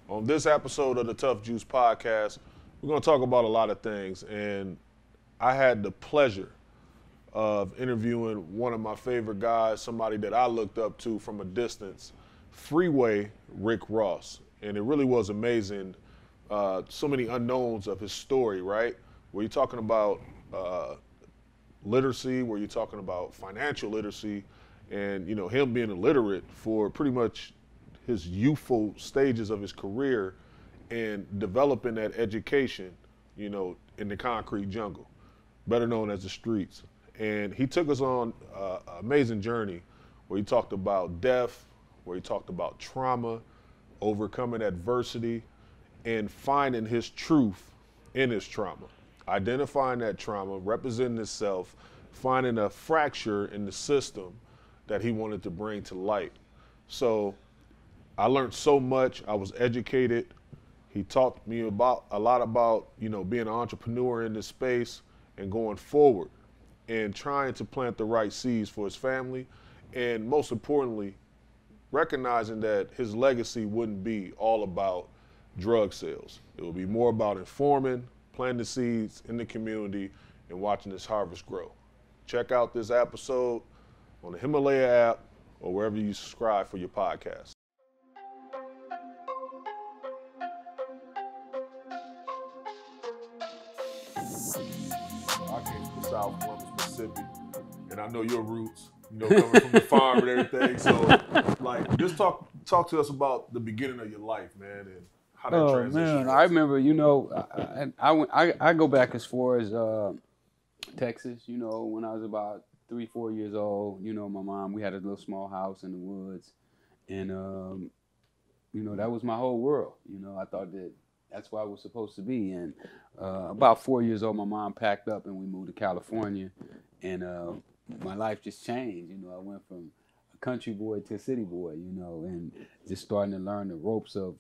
On this episode of the Tough Juice podcast, we're going to talk about a lot of things. And I had the pleasure of interviewing one of my favorite guys, somebody that I looked up to from a distance, Freeway Rick Ross. And it really was amazing. So many unknowns of his story, right? Where you're talking about literacy, where you're talking about financial literacy, and him being illiterate for pretty much his youthful stages of his career and developing that education, in the concrete jungle, better known as the streets. And he took us on an amazing journey where he talked about death, where he talked about trauma, overcoming adversity, and finding his truth in his trauma, identifying that trauma, representing itself, finding a fracture in the system that he wanted to bring to light. So I learned so much. I was educated. He taught me a lot about, being an entrepreneur in this space and going forward and trying to plant the right seeds for his family. And most importantly, recognizing that his legacy wouldn't be all about drug sales. It would be more about informing, planting seeds in the community, and watching this harvest grow. Check out this episode on the Himalaya app or wherever you subscribe for your podcast. I came from South Columbus, Mississippi, and I know your roots, coming from the farm and everything. So, just talk to us about the beginning of your life, man, and how that transition. Oh man, I remember, I go back as far as Texas. When I was about 3-4 years old, my mom, we had a little small house in the woods, and that was my whole world. I thought that's where I was supposed to be. And about 4 years old, my mom packed up and we moved to California, and my life just changed. I went from a country boy to a city boy, and just starting to learn the ropes of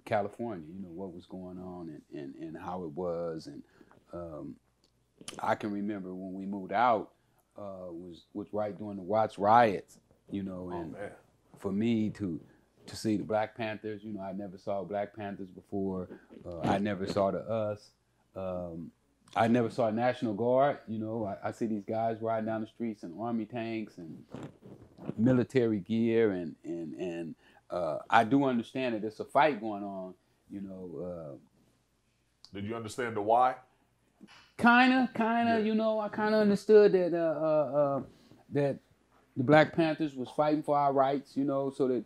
California, what was going on and how it was. And I can remember when we moved out, was right during the Watts riots, and for me to see the Black Panthers, I never saw Black Panthers before. I never saw the Us. I never saw a National Guard. I see these guys riding down the streets in army tanks and military gear, and I do understand that there's a fight going on. Did you understand the why? Kinda. Yeah. I kind of understood that that the Black Panthers was fighting for our rights. So that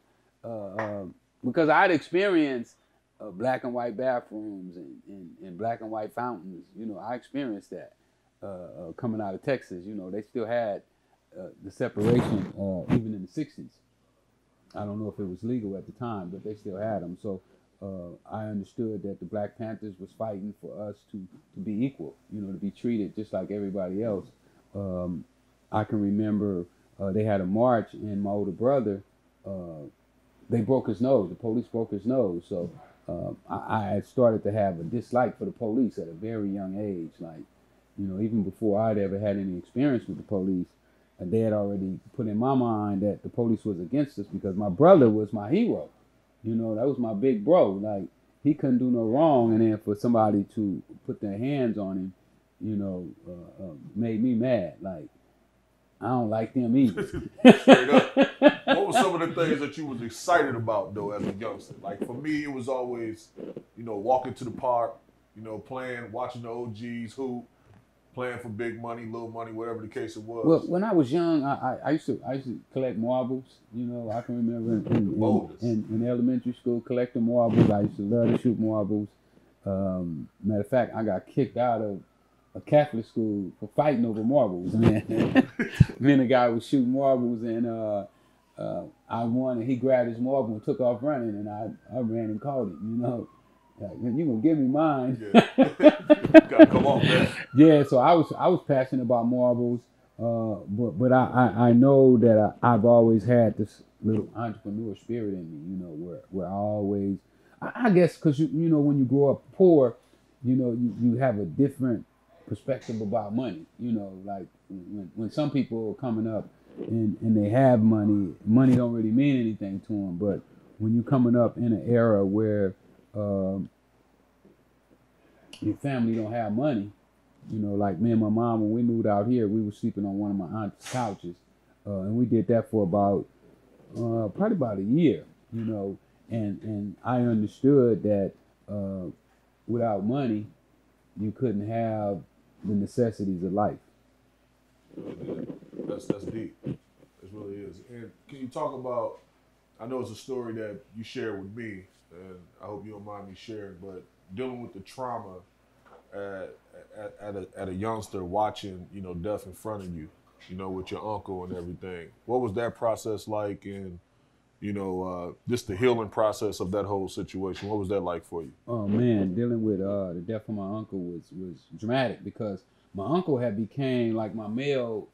because I'd experienced black and white bathrooms and black and white fountains. I experienced that coming out of Texas. They still had the separation even in the 60s. I don't know if it was legal at the time, but they still had them. So I understood that the Black Panthers was fighting for us to be equal, to be treated just like everybody else. I can remember they had a march, and my older brother, they broke his nose. The police broke his nose. So I had started to have a dislike for the police at a very young age. Even before I'd ever had any experience with the police, they had already put in my mind that the police was against us because my brother was my hero. That was my big bro. He couldn't do no wrong, and then for somebody to put their hands on him, made me mad. I don't like them either. Straight up. What were some of the things that you was excited about, though, as a youngster? For me, it was always, walking to the park, playing, watching the OGs hoop, playing for big money, little money, whatever the case it was. Well, when I was young, I used to collect marbles. I can remember in elementary school collecting marbles. I used to love to shoot marbles. Matter of fact, I got kicked out of a Catholic school for fighting over marbles. Man, me and the guy was shooting marbles, and I won, and he grabbed his marble and took off running, and I ran and caught him. You gonna give me mine? Yeah. Gotta come on, man. Yeah, so I was passionate about marbles, but I know that I've always had this little entrepreneur spirit in me. Where I always, I guess, because when you grow up poor, you have a different perspective about money. When some people are coming up and they have money don't really mean anything to them. But when you're coming up in an era where your family don't have money, you know, like me and my mom, when we moved out here, we were sleeping on one of my aunt's couches, and we did that for about probably about a year, you know, and I understood that without money, you couldn't have the necessities of life. That's deep. It really is. And can you talk about? I know it's a story that you shared with me, and I hope you don't mind me sharing. But dealing with the trauma at a youngster watching, you know, death in front of you, you know, with your uncle and everything. What was that process like? And you know, just the healing process of that whole situation. What was that like for you? Oh man, dealing with the death of my uncle was dramatic because my uncle had became like my male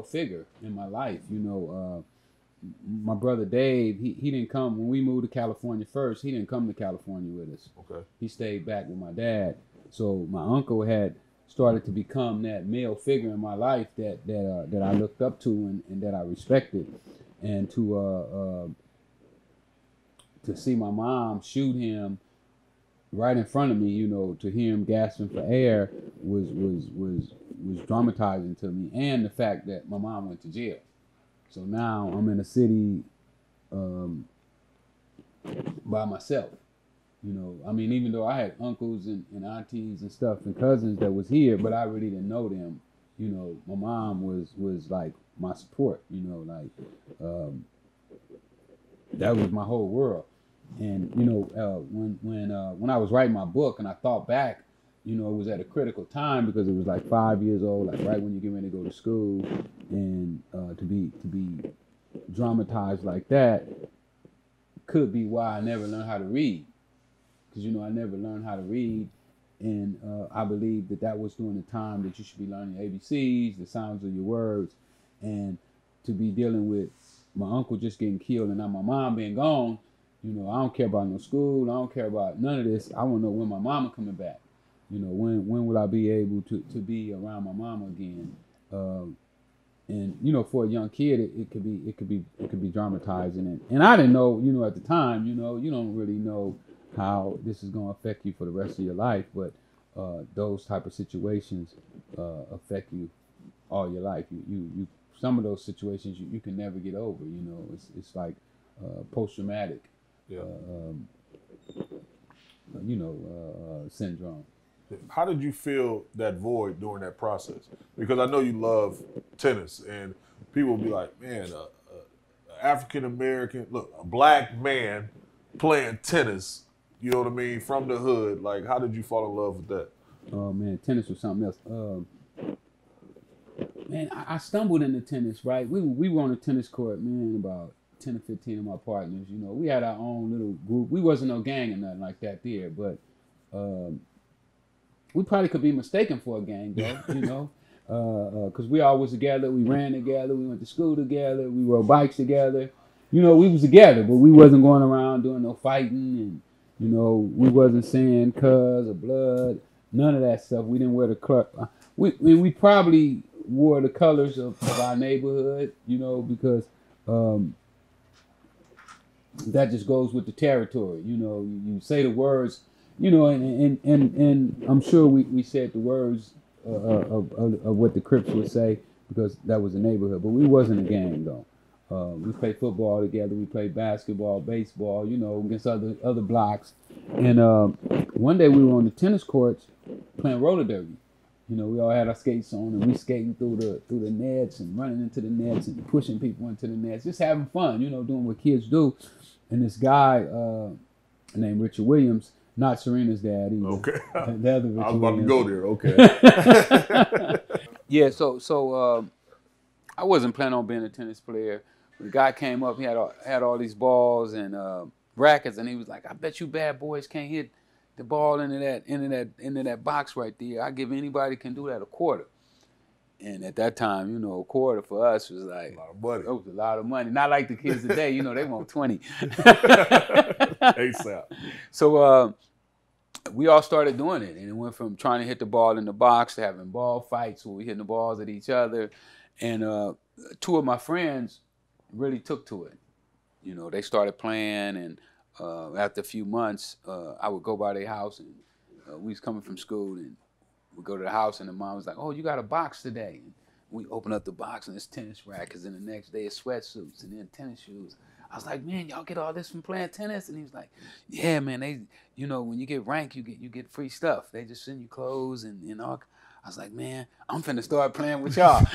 figure in my life. You know, my brother Dave, he didn't come when we moved to California first. He didn't come to California with us. Okay. He stayed back with my dad. So my uncle had started to become that male figure in my life that I looked up to and that I respected, and to see my mom shoot him right in front of me, you know, to hear him gasping for air was traumatizing to me, and the fact that my mom went to jail. So now I'm in a city by myself. You know, I mean, even though I had uncles and aunties and stuff and cousins that was here, but I really didn't know them. You know, my mom was like my support. You know, like that was my whole world. And you know, when I was writing my book and I thought back, you know, it was at a critical time because it was like 5 years old, like right when you get ready to go to school, and to be dramatized like that could be why I never learned how to read. Because you know, I never learned how to read, and I believe that was during the time that you should be learning ABCs, the sounds of your words, and to be dealing with my uncle just getting killed and now my mom being gone. You know, I don't care about no school. I don't care about none of this. I want to know when my mama coming back. You know, when will I be able to be around my mama again? And you know, for a young kid, it could be dramatizing. And I didn't know, you know, at the time, you know, you don't really know how this is going to affect you for the rest of your life, but those type of situations affect you all your life. You some of those situations you can never get over. You know, it's like post-traumatic, syndrome. How did you fill that void during that process? Because I know you love tennis, and people will be like, man, African American, look, a black man playing tennis. You know what I mean? From the hood. Like, how did you fall in love with that? Oh, man, tennis was something else. Man, I stumbled into tennis, right? We were on a tennis court, man, about 10 or 15 of my partners. You know, we had our own little group. We wasn't no gang or nothing like that there, but we probably could be mistaken for a gang, though, you know? Because we all was together. We ran together. We went to school together. We rode bikes together. You know, we was together, but we wasn't going around doing no fighting, and you know, we wasn't saying cuz or blood, none of that stuff. We didn't wear the club. We probably wore the colors of our neighborhood, you know, because that just goes with the territory. You know, you say the words, you know, and I'm sure we said the words of what the Crips would say because that was a neighborhood, but we wasn't a gang though. We played football together. We played basketball, baseball, you know, against other blocks. And one day we were on the tennis courts playing roller derby. You know, we all had our skates on and we skating through the nets and running into the nets and pushing people into the nets, just having fun, you know, doing what kids do. And this guy named Richard Williams, not Serena's dad either. Okay. The other Richard I was about Williams. to go there. Okay. Yeah, so I wasn't planning on being a tennis player. The guy came up, he had all these balls and rackets, and he was like, "I bet you bad boys can't hit the ball into that box right there. I give anybody can do that a quarter." And at that time, you know, a quarter for us was like A lot of money. It was a lot of money. Not like the kids today, you know, they want 20. ASAP. So we all started doing it, and it went from trying to hit the ball in the box to having ball fights where we hitting the balls at each other. And two of my friends really took to it. You know, they started playing, and after a few months, I would go by their house, and we was coming from school, and we go to the house, and the mom was like, "Oh, you got a box today?" And we open up the box, and it's tennis rackets, and the next day it's sweatsuits, and then tennis shoes. I was like, "Man, y'all get all this from playing tennis?" And he was like, "Yeah, man. They, you know, when you get ranked, you get free stuff. They just send you clothes and all." I was like, "Man, I'm finna start playing with y'all."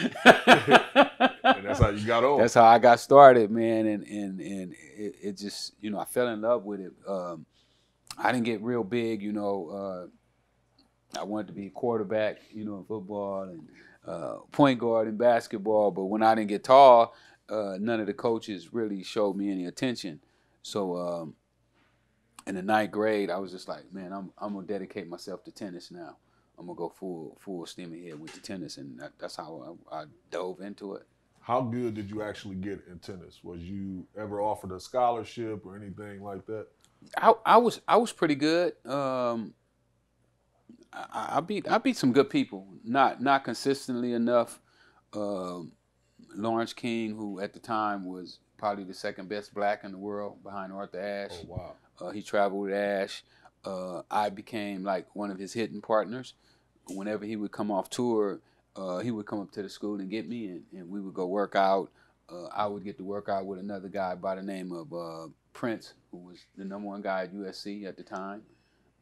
And that's how you got on. That's how I got started, man, and it just, you know, I fell in love with it. I didn't get real big, you know. I wanted to be a quarterback, you know, in football, and point guard in basketball. But when I didn't get tall, none of the coaches really showed me any attention. So in the ninth grade, I was just like, man, I'm gonna dedicate myself to tennis now. I'm gonna go full steam ahead with the tennis, and that's how I dove into it. How good did you actually get in tennis? Was you ever offered a scholarship or anything like that? I was pretty good. I beat some good people, not consistently enough. Lawrence King, who at the time was probably the second best black in the world behind Arthur Ashe. Oh wow! He traveled with Ashe. I became like one of his hitting partners. Whenever he would come off tour, he would come up to the school and get me, and we would go work out. I would get to work out with another guy by the name of Prince, who was the #1 guy at USC at the time.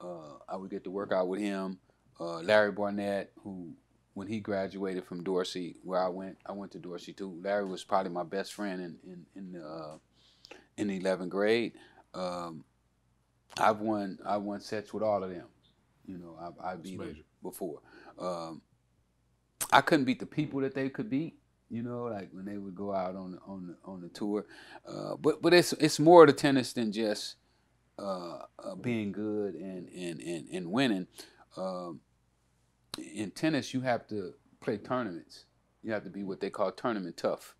I would get to work out with him. Larry Barnett, who, when he graduated from Dorsey, where I went to Dorsey too. Larry was probably my best friend in the 11th grade. I've won sets with all of them. You know, I beat them before. I couldn't beat the people that they could beat. You know, like when they would go out on the tour. But it's more to tennis than just being good and winning. In tennis, you have to play tournaments. You have to be what they call tournament tough.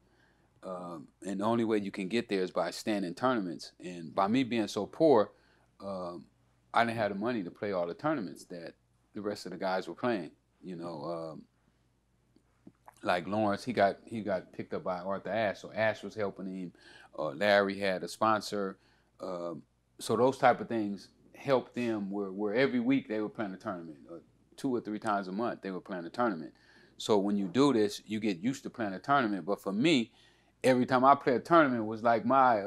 And the only way you can get there is by staying in tournaments. And by me being so poor, I didn't have the money to play all the tournaments that the rest of the guys were playing. You know, like Lawrence, he got picked up by Arthur Ashe, so Ashe was helping him. Larry had a sponsor. So those type of things helped them where every week they were playing a tournament. 2 or 3 times a month they were playing a tournament. So when you do this, you get used to playing a tournament. But for me, every time I play a tournament was like my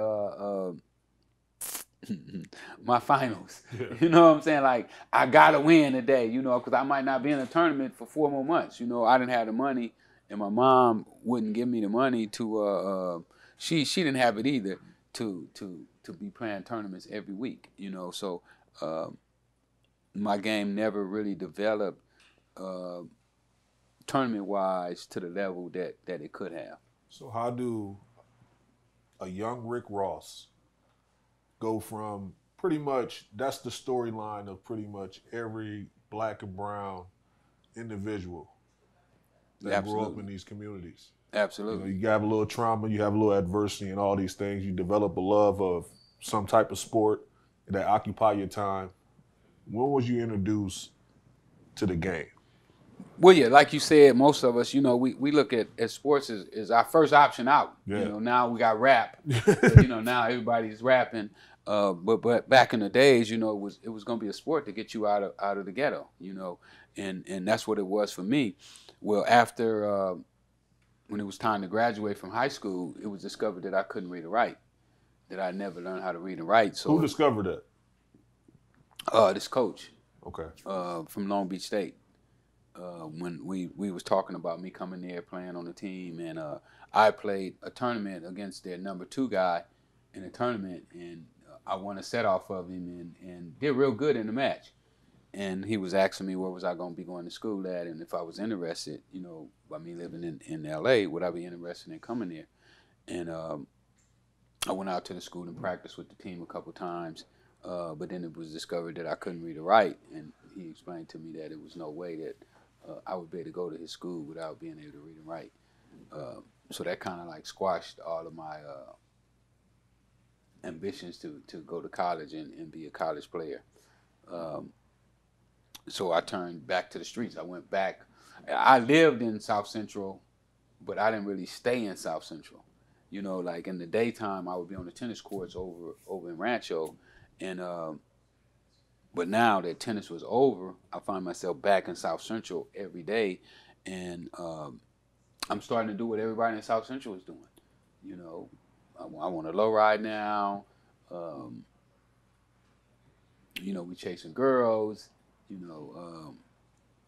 my finals. Yeah. You know what I'm saying? Like, I gotta win today, you know, because I might not be in a tournament for 4 more months. You know, I didn't have the money, and my mom wouldn't give me the money to she didn't have it either to be playing tournaments every week, you know. So my game never really developed tournament wise to the level that it could have. So how do a young Rick Ross go from pretty much, that's the storyline of pretty much every black and brown individual that grew up in these communities. Absolutely. You know, you have a little trauma, you have a little adversity and all these things. You develop a love of some type of sport that occupy your time. When was you introduced to the game? Well, yeah, like you said, most of us, you know, we look at sports as our first option out. Yeah. You know, now we got rap. You know, now everybody's rapping. But back in the days, you know, it was going to be a sport to get you out of the ghetto, you know, and that's what it was for me. Well, after when it was time to graduate from high school, it was discovered that I couldn't read or write, that I never learned how to read and write. So who discovered that? This coach. Okay. From Long Beach State. When we was talking about me coming there playing on the team, and I played a tournament against their #2 guy in a tournament, and I won a set off of him and did real good in the match. And he was asking me where was I going to be going to school at, and if I was interested, you know, by me living in L.A., would I be interested in coming there? And I went out to the school and practiced with the team a couple times, but then it was discovered that I couldn't read or write, and he explained to me that there was no way that I would be able to go to his school without being able to read and write. So that kind of like squashed all of my ambitions to go to college and be a college player. So I turned back to the streets. I went back. I lived in South Central, but I didn't really stay in South Central. You know, like in the daytime, I would be on the tennis courts over in Rancho, and but now that tennis was over, I find myself back in South Central every day, and I'm starting to do what everybody in South Central is doing. You know, I want a low ride now. You know, we chasing girls. You know,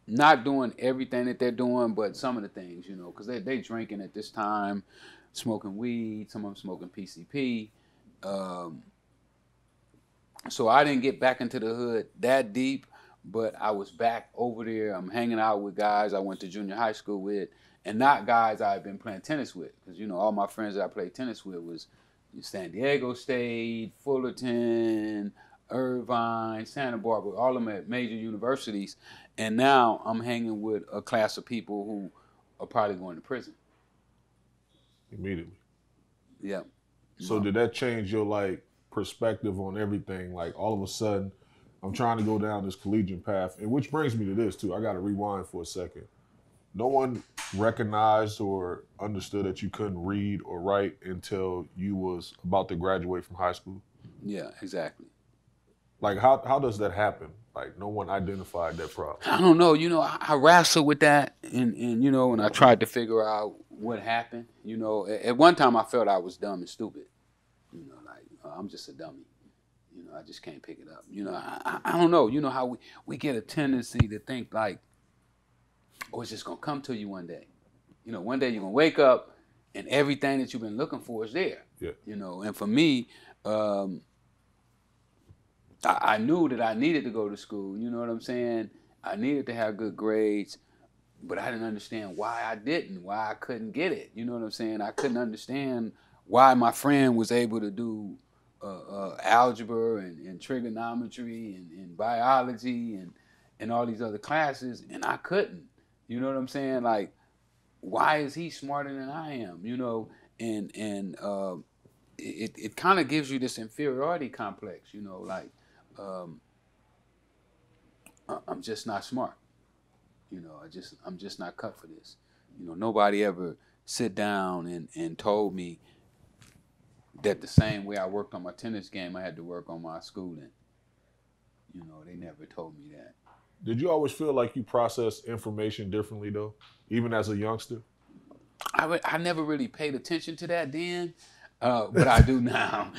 not doing everything that they're doing, but some of the things. You know, because they drinking at this time, smoking weed. Some of them smoking PCP. So I didn't get back into the hood that deep, but I was back over there. I'm hanging out with guys I went to junior high school with, and not guys I've been playing tennis with. Because, you know, all my friends that I played tennis with was San Diego State, Fullerton, Irvine, Santa Barbara, all of them at major universities. And now I'm hanging with a class of people who are probably going to prison. Immediately. Yeah. So did that change your, like, perspective on everything? Like, all of a sudden, I'm trying to go down this collegiate path, and which brings me to this, too. I got to rewind for a second. No one recognized or understood that you couldn't read or write until you was about to graduate from high school? Yeah, exactly. Like, how does that happen? Like, no one identified that problem. I don't know. You know, I wrestled with that, and you know, and I tried to figure out what happened. You know, at one time I felt I was dumb and stupid. You know, like, I'm just a dummy. You know, I just can't pick it up. You know, I don't know. You know how we get a tendency to think like, oh, it's just going to come to you one day. You know, one day you're going to wake up and everything that you've been looking for is there. Yeah. You know, and for me, I knew that I needed to go to school. You know what I'm saying? I needed to have good grades, but I didn't understand why I didn't, why I couldn't get it. You know what I'm saying? I couldn't understand why my friend was able to do algebra and trigonometry and biology and all these other classes, and I couldn't. You know what I'm saying? Like, why is he smarter than I am? You know, and it kind of gives you this inferiority complex. You know, like I'm just not smart. You know, I'm just not cut for this. You know, nobody ever sit down and told me that the same way I worked on my tennis game, I had to work on my schooling. You know, they never told me that. Did you always feel like you processed information differently, though, even as a youngster? I never really paid attention to that then, but I do now.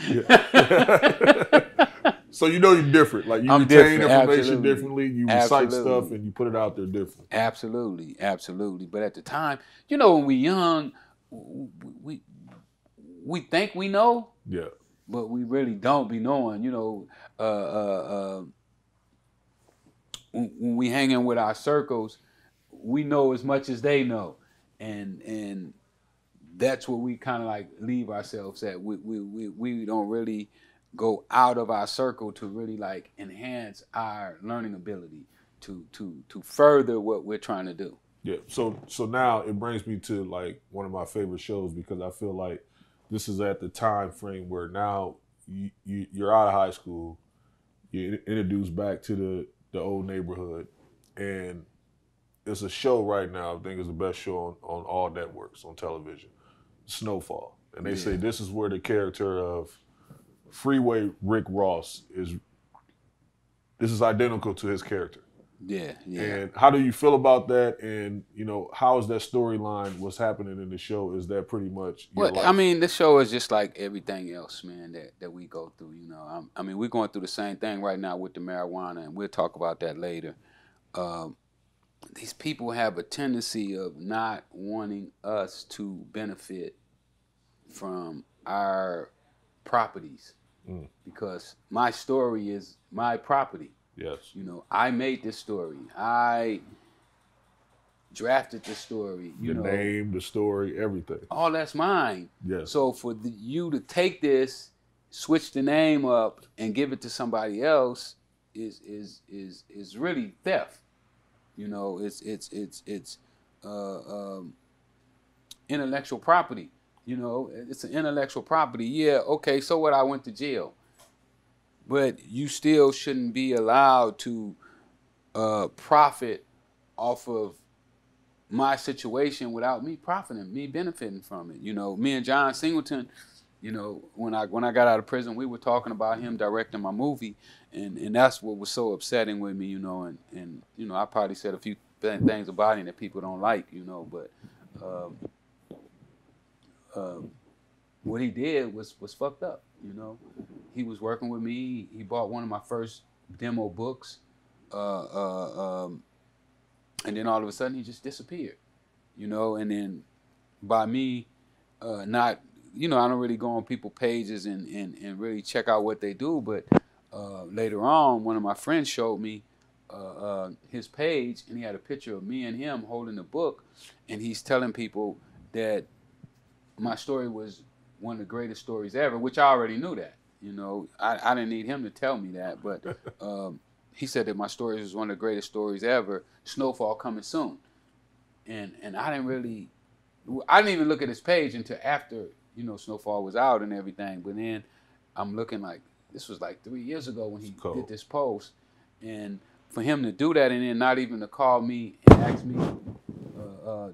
So you know you're different. Like, you retain information differently, you recite stuff, and you put it out there different. Absolutely, absolutely. But at the time, you know, when we're young, we think we know, yeah, but we really don't be knowing. You know, when we hang in with our circles, we know as much as they know, and that's what we kind of like leave ourselves at. We don't really go out of our circle to really like enhance our learning ability to further what we're trying to do. Yeah. So now it brings me to like one of my favorite shows, because I feel like this is at the time frame where now you're out of high school, you're introduced back to the old neighborhood, and it's a show right now I think is the best show on all networks on television, Snowfall. And they say this is where the character of Freeway Rick Ross this is identical to his character. Yeah. And how do you feel about that? And, you know, how is that storyline, what's happening in the show? Is that pretty much your life? I mean, this show is just like everything else, man, that we go through, you know. I mean, we're going through the same thing right now with the marijuana, and we'll talk about that later. These people have a tendency of not wanting us to benefit from our properties, because my story is my property. Yes. You know, I made this story. I drafted the story. You know, name, the story, everything. All that's mine. Yes. So for you to take this, switch the name up, and give it to somebody else is really theft. You know, it's intellectual property. You know, it's an intellectual property. Yeah, okay, so what? I went to jail. But you still shouldn't be allowed to profit off of my situation without me profiting, me benefiting from it. You know, me and John Singleton, you know, when I got out of prison, we were talking about him directing my movie, and that's what was so upsetting with me, you know, and you know, I probably said a few things about him that people don't like, you know, but what he did was fucked up, you know. He was working with me. He bought one of my first demo books, and then all of a sudden he just disappeared, you know. And then by me not, you know, I don't really go on people's pages and really check out what they do, but later on, one of my friends showed me his page, and he had a picture of me and him holding a book, and he's telling people that my story was one of the greatest stories ever, which I already knew that. You know, I didn't need him to tell me that, but he said that my story was one of the greatest stories ever. Snowfall coming soon, and I didn't even look at his page until after, you know, Snowfall was out and everything. But then I'm looking like, this was like 3 years ago when he did this post, and for him to do that and then not even to call me and ask me,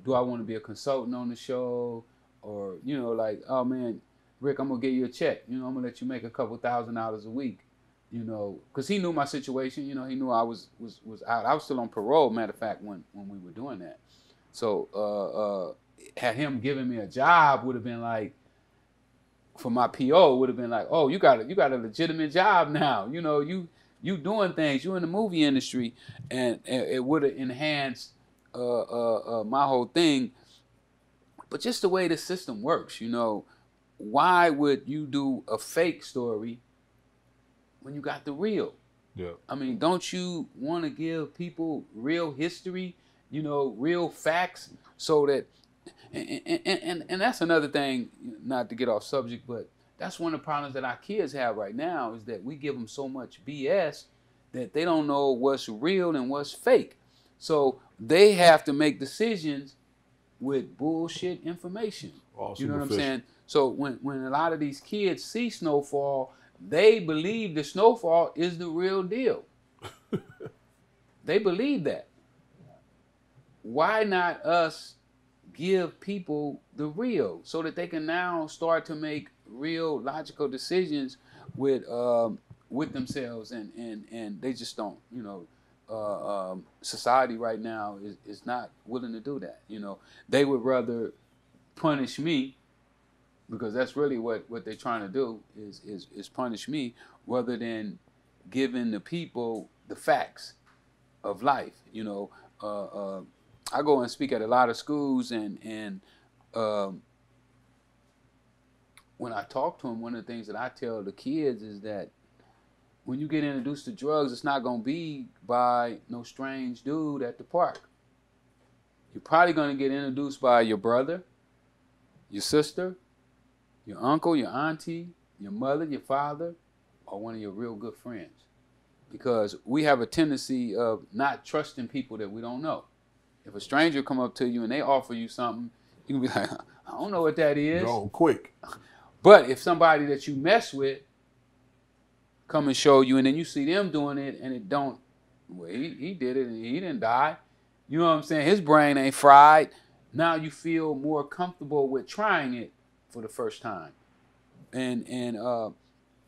do I want to be a consultant on the show, or, you know, like, oh man, Rick, I'm gonna give you a check. You know, I'm gonna let you make a couple $1,000s a week. You know, because he knew my situation. You know, he knew I was out. I was still on parole, matter of fact, when we were doing that. So had him giving me a job would have been like, for my PO would have been like, oh, you got a legitimate job now. You know, you doing things. You in the movie industry, and it would have enhanced my whole thing. But just the way the system works, you know, why would you do a fake story when you got the real? Yeah. I mean, don't you want to give people real history, you know, real facts, so that, and that's another thing, not to get off subject, but that's one of the problems that our kids have right now, is that we give them so much BS that they don't know what's real and what's fake. So they have to make decisions with bullshit information. You know what I'm saying? So when a lot of these kids see Snowfall, they believe the Snowfall is the real deal. They believe that. Why not us give people the real, so that they can now start to make real logical decisions with themselves, and they just don't, you know. Society right now is not willing to do that. You know, they would rather punish me, because that's really what they're trying to do is punish me, rather than giving the people the facts of life. You know, I go and speak at a lot of schools, and when I talk to them, one of the things that I tell the kids is that when you get introduced to drugs, it's not going to be by no strange dude at the park. You're probably going to get introduced by your brother, your sister, your uncle, your auntie, your mother, your father, or one of your real good friends. Because we have a tendency of not trusting people that we don't know. If a stranger come up to you and they offer you something, you can be like, I don't know what that is. Go quick. But if somebody that you mess with come and show you, and then you see them doing it, and it don't, well, he did it and he didn't die. You know what I'm saying? His brain ain't fried. Now you feel more comfortable with trying it for the first time. And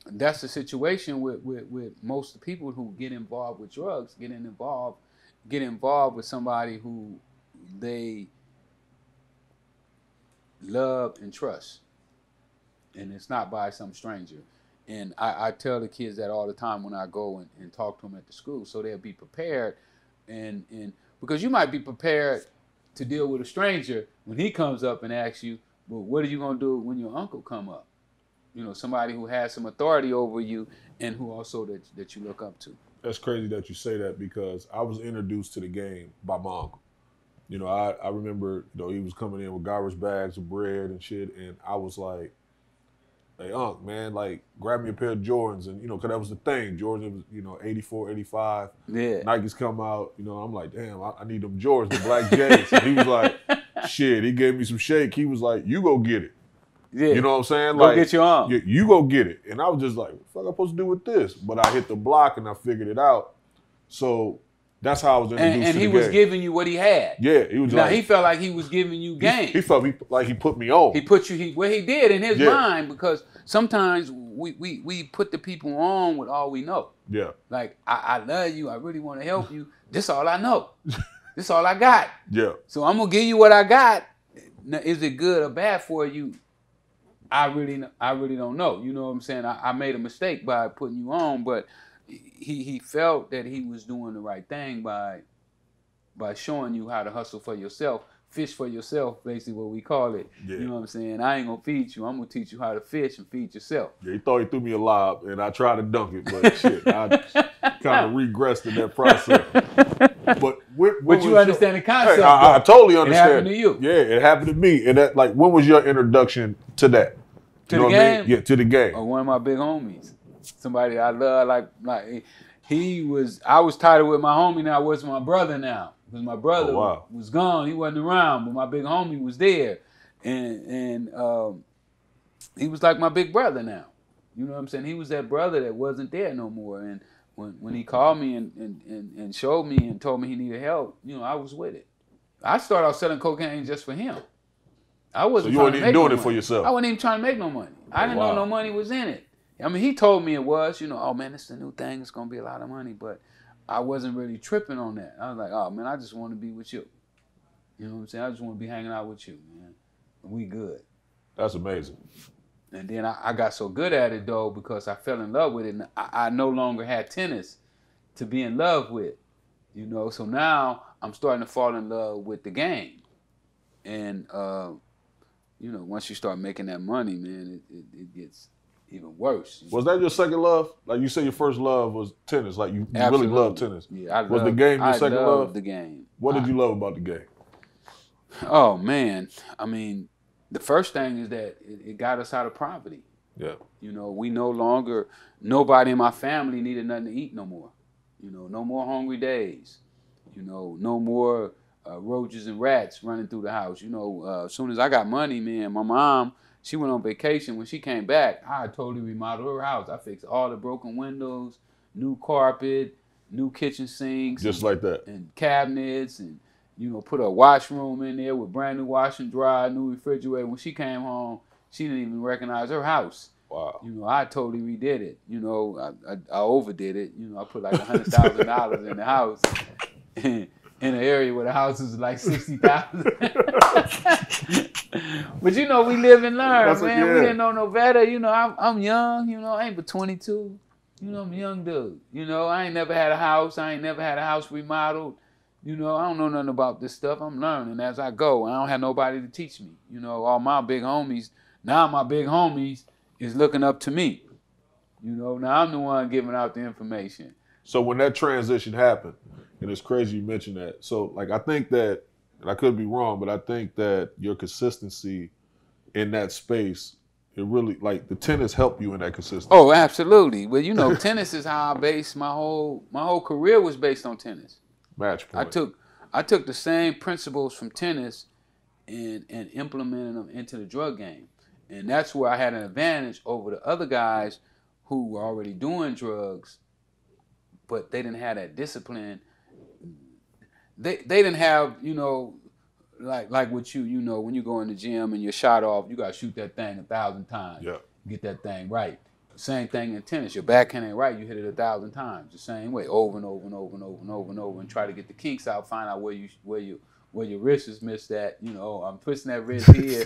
that's the situation with most of the people who get involved with drugs, get involved with somebody who they love and trust. And it's not by some stranger. And I tell the kids that all the time when I go and talk to them at the school, so they'll be prepared. And because you might be prepared to deal with a stranger when he comes up and asks you, well, what are you going to do when your uncle come up? You know, somebody who has some authority over you, and who also that you look up to. That's crazy that you say that, because I was introduced to the game by my uncle. You know, I remember, you know, he was coming in with garbage bags of bread and shit, and I was like, hey, Unc, man, like, grab me a pair of Jordans. And, you know, because that was the thing. Jordans, it was, you know, 84, 85. Yeah. Nikes come out. You know, I'm like, damn, I need them Jordans, the black J's. And he was like, shit, he gave me some shake. He was like, you go get it. Yeah. You know what I'm saying? Go like, get your arm. You go get it. And I was just like, what the fuck am I supposed to do with this? But I hit the block and I figured it out. So That's how I was introduced to the game. And he was giving you what he had. Yeah, he was now, like... he felt like he was giving you game. He felt like he put me on. He put you... he did in his mind, because sometimes we put the people on with all we know. Yeah. Like, I love you. I really want to help you. This all I know. This all I got. Yeah. So I'm going to give you what I got. Now, is it good or bad for you? I really don't know. You know what I'm saying? I made a mistake by putting you on, but he felt that he was doing the right thing by showing you how to hustle for yourself, fish for yourself, basically what we call it. Yeah. You know what I'm saying? I ain't gonna feed you. I'm gonna teach you how to fish and feed yourself. Yeah, he thought he threw me a lob, and I tried to dunk it, but shit, I kind of regressed in that process. But you understand the concept. Hey, I totally understand. It happened to you. Yeah, it happened to me. And that, like, when was your introduction to that? To the game? I mean? Yeah, to the game. One of my big homies. Somebody I love, like I was tighter with my homie than I was with my brother now. Because my brother was gone. He wasn't around, but my big homie was there. And he was like my big brother now. You know what I'm saying? He was that brother that wasn't there no more. And when he called me and showed me and told me he needed help, you know, I was with it. I started out selling cocaine just for him. I wasn't. So you weren't even doing it for yourself? I wasn't even trying to make no money. I didn't know no money was in it. I mean, he told me it was, you know, oh man, it's the new thing. It's going to be a lot of money. But I wasn't really tripping on that. I was like, oh man, I just want to be with you. You know what I'm saying? I just want to be hanging out with you, man. We good. That's amazing. And then I got so good at it, though, because I fell in love with it. And I no longer had tennis to be in love with, you know. So now I'm starting to fall in love with the game. And, you know, once you start making that money, man, it gets even worse. Was that your second love? Like you said, your first love was tennis. Like you really loved tennis. Yeah, was the game your second love? I loved the game. What did you love about the game? Oh, man. I mean, the first thing is that it got us out of poverty. Yeah. You know, we no longer, nobody in my family needed nothing to eat no more. You know, no more hungry days. You know, no more roaches and rats running through the house. You know, as soon as I got money, man, my mom, she went on vacation. When she came back, I totally remodeled her house. I fixed all the broken windows, new carpet, new kitchen sinks. Just like that. And cabinets, and, you know, put a washroom in there with brand new wash and dry, new refrigerator. When she came home, she didn't even recognize her house. Wow. You know, I totally redid it. You know, I overdid it. You know, I put like $100,000 in the house. In an area where the house is like $60,000. But you know, we live and learn, man. We didn't know no better. You know, I'm young. You know, I ain't but 22. You know, I'm a young dude. You know, I ain't never had a house. I ain't never had a house remodeled. You know, I don't know nothing about this stuff. I'm learning as I go. I don't have nobody to teach me. You know, all my big homies, now my big homies is looking up to me. You know, now I'm the one giving out the information. So when that transition happened, and it's crazy you mentioned that. So, like, I think that, and I could be wrong, but I think that your consistency in that space, it really, like, the tennis helped you in that consistency. Oh, absolutely. Well, you know, tennis is how I based my whole career was based on tennis. Match point. I took the same principles from tennis and implemented them into the drug game. And that's where I had an advantage over the other guys who were already doing drugs, but they didn't have that discipline. They didn't have, you know, like with you, you know, when you go in the gym and you're shot off, you got to shoot that thing 1,000 times. Yeah. Get that thing right. Same thing in tennis. Your backhand ain't right, you hit it 1,000 times. The same way, over and over and over and over and over and over, and try to get the kinks out, find out where your wrist is missed at. You know, I'm twisting that wrist here.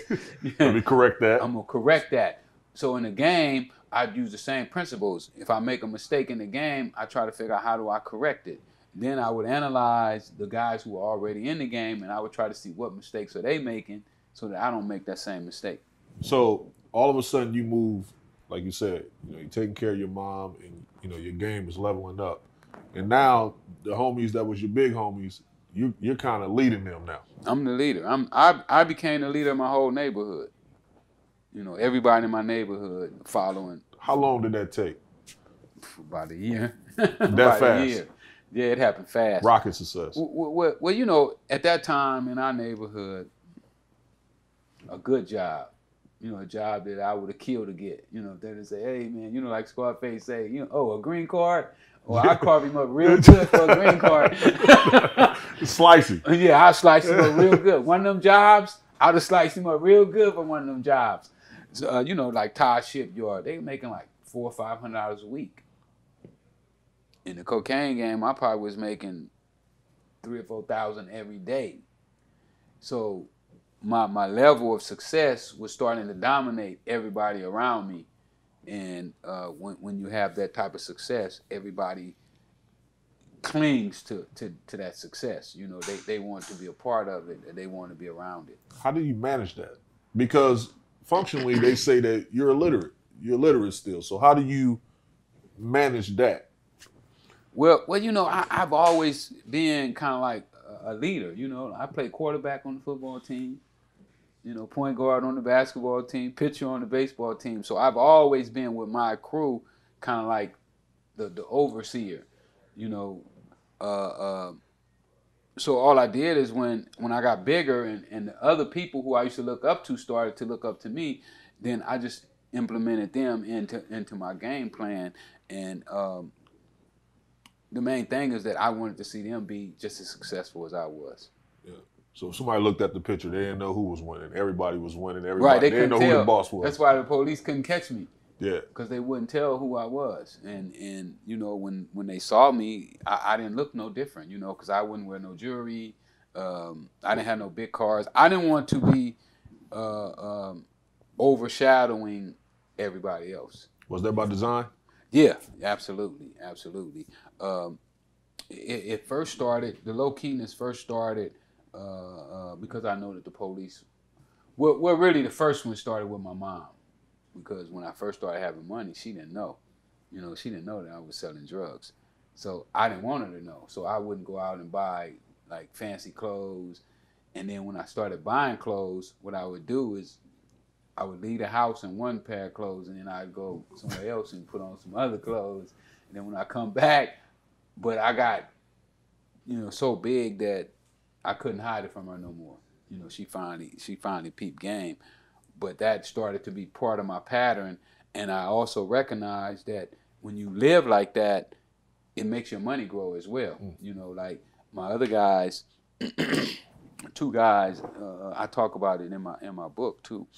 Let me correct that. I'm going to correct that. So in the game, I'd use the same principles. If I make a mistake in the game, I try to figure out how do I correct it. Then I would analyze the guys who are already in the game, and I would try to see what mistakes are they making so that I don't make that same mistake. So all of a sudden you move, like you said, you know, you're taking care of your mom, and, you know, your game is leveling up. And now the homies that was your big homies, you're kind of leading them now. I'm the leader. I became the leader of my whole neighborhood. You know, everybody in my neighborhood following. How long did that take? About a year. That fast? A year. Yeah, it happened fast. Rocket success. Well, you know, at that time in our neighborhood, a good job, you know, a job that I would have killed to get. You know, if they would say, hey, man, you know, like Scarface say, you know, oh, a green card? Or I carve him up real good for a green card. Slice him. Yeah, I slice him up real good. One of them jobs, I'd have sliced him up real good for one of them jobs. So, you know, like Todd Shipyard, they making like $400 or $500 a week. In the cocaine game, I probably was making $3,000 or $4,000 every day. So my level of success was starting to dominate everybody around me. And when you have that type of success, everybody clings to that success. You know, they want to be a part of it, and they want to be around it. How do you manage that? Because functionally, they say that you're illiterate. You're illiterate still. So how do you manage that? Well, you know, I've always been kind of like a leader. You know, I played quarterback on the football team. You know, point guard on the basketball team, pitcher on the baseball team. So I've always been with my crew, kind of like the overseer. You know, so all I did is when I got bigger and the other people who I used to look up to started to look up to me, then I just implemented them into my game plan. And the main thing is that I wanted to see them be just as successful as I was. Yeah. So if somebody looked at the picture, they didn't know who was winning. Everybody was winning. Everybody, right, they didn't know who the boss was. That's why the police couldn't catch me. Yeah. Because they wouldn't tell who I was. And you know, when they saw me, I didn't look no different, you know, because I wouldn't wear no jewelry. I didn't have no big cars. I didn't want to be overshadowing everybody else. Was that by design? Yeah, absolutely. Absolutely. It first started, the low-keyness first started because I know that the police, well, really the first one started with my mom. Because when I first started having money, she didn't know. You know, she didn't know that I was selling drugs. So I didn't want her to know. So I wouldn't go out and buy like fancy clothes. And then when I started buying clothes, what I would do is I would leave the house in one pair of clothes and then I'd go somewhere else and put on some other clothes. And then when I come back, but I got, you know, so big that I couldn't hide it from her no more. You know, she finally peeped game. But that started to be part of my pattern. And I also recognized that when you live like that, it makes your money grow as well. You know, like my other guys, two guys, I talk about it in my book too.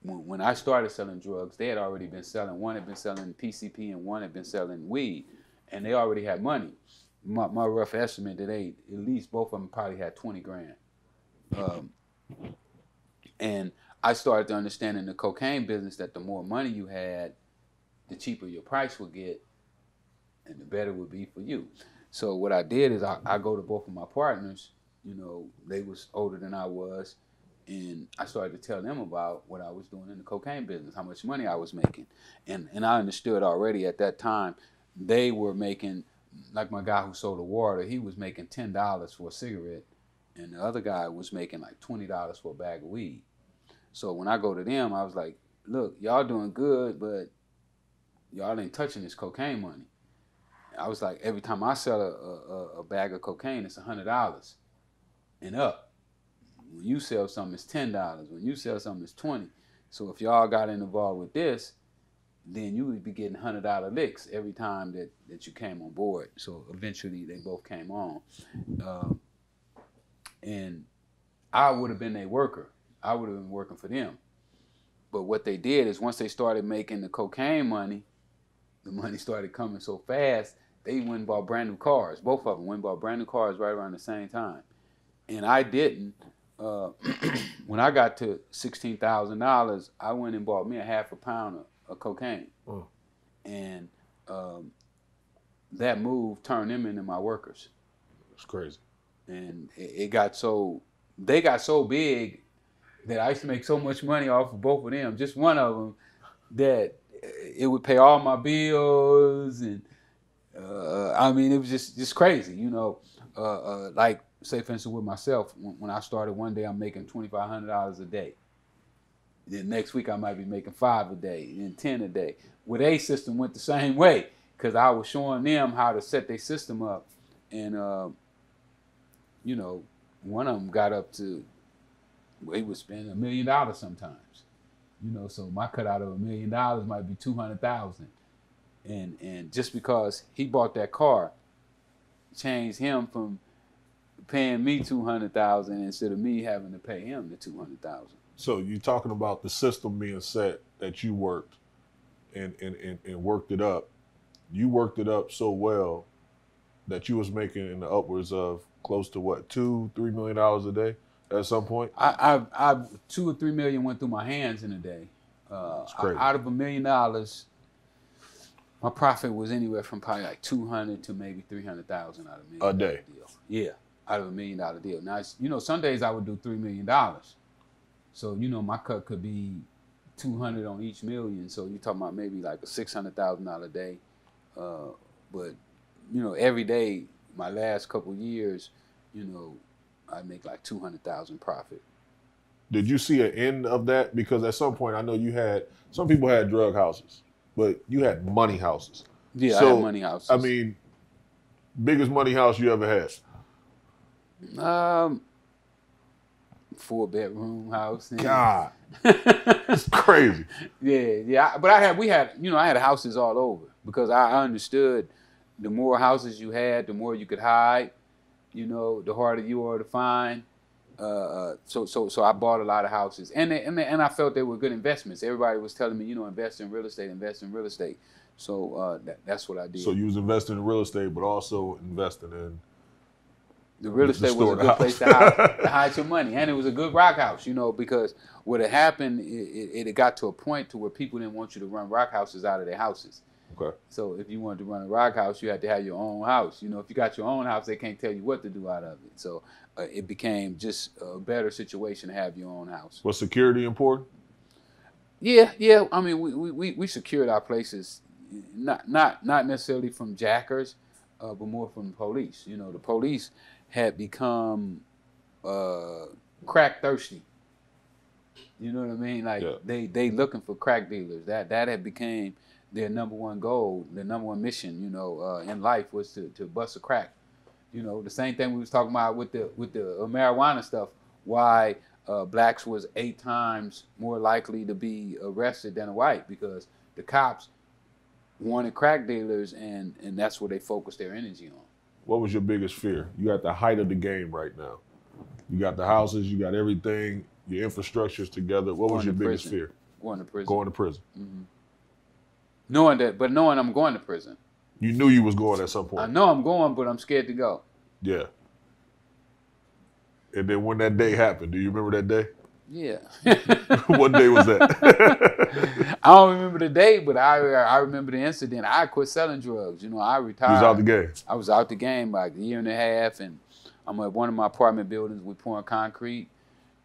When I started selling drugs, they had already been selling. One had been selling PCP and one had been selling weed. And they already had money. My rough estimate that they, at least both of them probably had 20 grand. And I started to understand in the cocaine business that the more money you had, the cheaper your price would get and the better it would be for you. So what I did is I go to both of my partners, you know, they was older than I was, and I started to tell them about what I was doing in the cocaine business, how much money I was making. And I understood already at that time, they were making, like my guy who sold the water, he was making $10 for a cigarette, and the other guy was making like $20 for a bag of weed. So when I go to them, I was like, look, y'all doing good, but y'all ain't touching this cocaine money. I was like, every time I sell a bag of cocaine, it's $100 and up. When you sell something, it's $10. When you sell something, it's $20. So if y'all got involved with this, then you would be getting $100 licks every time that you came on board. So eventually they both came on. And I would have been their worker. I would have been working for them. But what they did is once they started making the cocaine money, the money started coming so fast, they went and bought brand new cars. Both of them went and bought brand new cars right around the same time. And I didn't. When I got to $16,000, I went and bought me a half a pound of cocaine. And that move turned them into my workers. It's crazy. And they got so big that I used to make so much money off of both of them, just one of them, that it would pay all my bills. And I mean, it was just crazy, you know. Like, say, for instance, with myself, when I started one day, I'm making $2,500 a day. Then next week, I might be making $5 a day, and 10 a day. With A system went the same way, because I was showing them how to set their system up. And, you know, one of them got up to, well, he would spend $1 million sometimes. You know, so my cut out of $1 million might be 200,000. And just because he bought that car changed him from paying me $200,000 instead of me having to pay him the $200,000. So you're talking about the system being set that you worked and worked it up. You worked it up so well that you was making in the upwards of close to what, $2-3 million a day at some point? I $2 or $3 million went through my hands in a day. It's crazy. Out of $1 million, my profit was anywhere from probably like 200 to maybe 300,000 out of $1 million A day. deal. Yeah, out of $1 million deal. Now, some days I would do $3 million. So, my cut could be 200 on each million. So you're talking about maybe like a $600,000 day. But, every day, my last couple years, I make like 200,000 profit. Did you see an end of that? Because at some point, I know some people had drug houses, but you had money houses. Yeah, so, I had money houses. I mean, biggest money house you ever had? 4-bedroom house. God, it's crazy. Yeah. But I had houses all over because I understood the more houses you had, the more you could hide. The harder you are to find. So I bought a lot of houses, and I felt they were good investments. Everybody was telling me, invest in real estate. So that's what I did. So you was investing in real estate, but also investing in the real estate was a good place to hide your money, and it was a good rock house, because what had happened, it got to a point to where people didn't want you to run rock houses out of their houses. Okay. So if you wanted to run a rock house, you had to have your own house. If you got your own house, they can't tell you what to do out of it. So it became just a better situation to have your own house. Was security important? Yeah. I mean, we secured our places, not necessarily from jackers, but more from the police. The police had become crack thirsty. You know what I mean? Like they looking for crack dealers. That had became their number one goal, their number one mission, in life was to bust a crack. The same thing we was talking about with the marijuana stuff. Why blacks was 8 times more likely to be arrested than a white, because the cops wanted crack dealers, and that's where they focused their energy on. What was your biggest fear? You at the height of the game right now. You got the houses, you got everything, your infrastructure's together. What was your biggest fear? Going to prison. Going to prison. Mm-hmm. Knowing I'm going to prison. You knew you was going at some point. I know I'm going, but I'm scared to go. Yeah. And then when that day happened, do you remember that day? Yeah. What day was that? I don't remember the day, but I remember the incident. I quit selling drugs. I retired. You was out the game. I was out the game like a year and a half, and I'm at one of my apartment buildings. We're pouring concrete,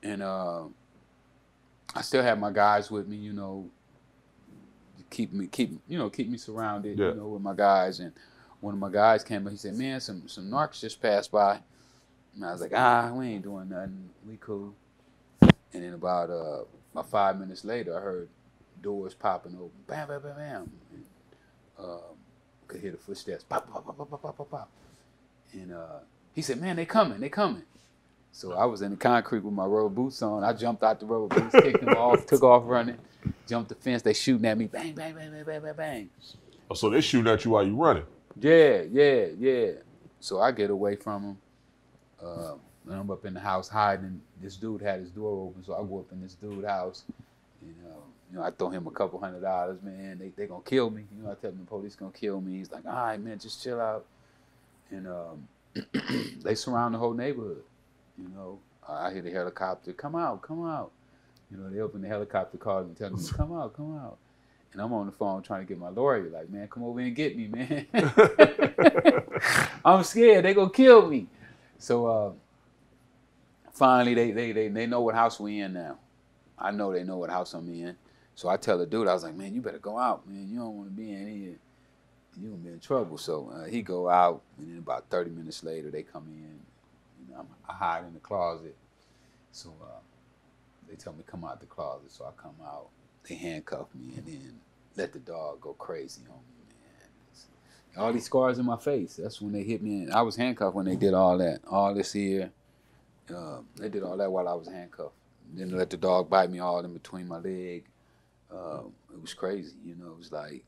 and I still have my guys with me. Keep me surrounded. Yeah. With my guys. And one of my guys came up. He said, "Man, some narcs just passed by." And I was like, we ain't doing nothing. We cool. And then about 5 minutes later, I heard doors popping open. Bam, bam, bam, bam. And, could hear the footsteps. Pop, pop, pop, pop, pop, pop, pop. And he said, "Man, they coming. So I was in the concrete with my rubber boots on. I jumped out the rubber boots, kicked them off, took off running, jumped the fence. They shooting at me. Bang, bang, bang, bang, bang, bang, bang. Oh, so they shooting at you while you running? Yeah. So I get away from them. And I'm up in the house hiding. This dude had his door open, so I go up in this dude's house. And, I throw him a couple $100, man. They gonna kill me. I tell them the police gonna kill me. He's like, all right, man, just chill out. And they surround the whole neighborhood. I hear the helicopter, come out. They open the helicopter car and tell me, come out. And I'm on the phone trying to get my lawyer, like, man, come over and get me, man. I'm scared, they gonna kill me. So finally they know what house we in now. I know they know what house I'm in. So I tell the dude, I was like, man, you better go out, man. You don't want to be in here. You're gonna be in trouble. So he go out, and then about 30 minutes later, they come in. I hide in the closet. So they tell me come out the closet. So I come out. They handcuff me and then let the dog go crazy on me, man. All these scars in my face. That's when they hit me. I was handcuffed when they did all that. All this here. They did all that while I was handcuffed. Then they let the dog bite me all in between my leg. It was crazy. It was like,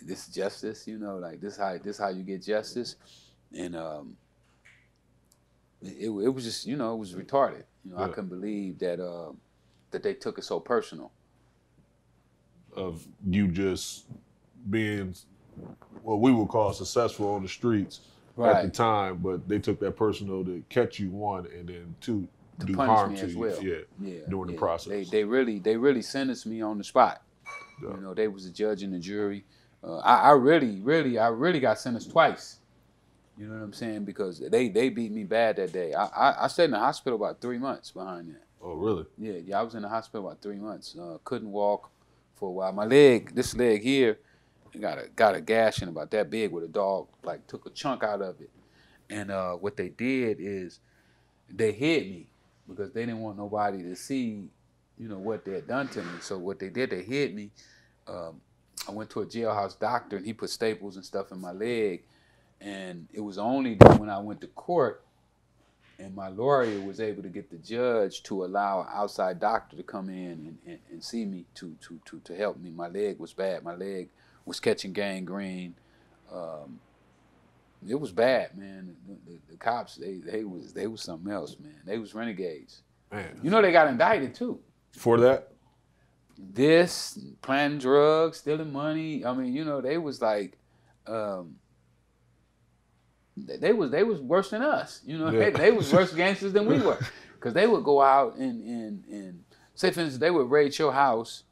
this is justice, you know, like this how you get justice, and it was just, you know, it was retarded. You know, I couldn't believe that that they took it so personal. Of you just being what we would call successful on the streets at the time, but they took that personal to catch you, one, and then two, to do punish harm me to as you. well. During the process. They really sentenced me on the spot. You know, they was the judge and the jury. I really got sentenced twice. You know what I'm saying? Because they beat me bad that day. I stayed in the hospital about 3 months behind that. Oh, really? Yeah, I was in the hospital about 3 months. Couldn't walk for a while. My leg, this leg here, got a gash in about that big with a dog, like took a chunk out of it. And what they did is they hid me because they didn't want nobody to see, you know, what they had done to me. So what they did, they hid me. I went to a jailhouse doctor and he put staples and stuff in my leg. And it was only when I went to court and my lawyer was able to get the judge to allow an outside doctor to come in and see me to help me. My leg was bad. My leg was catching gangrene. It was bad, man. The cops, they was something else, man. They was renegades. Man. You know they got indicted too. For that? This, planting drugs, stealing money. I mean, you know, they was like, they was worse than us. You know, they was worse gangsters than we were. Because they would go out and say, for instance, they would raid your house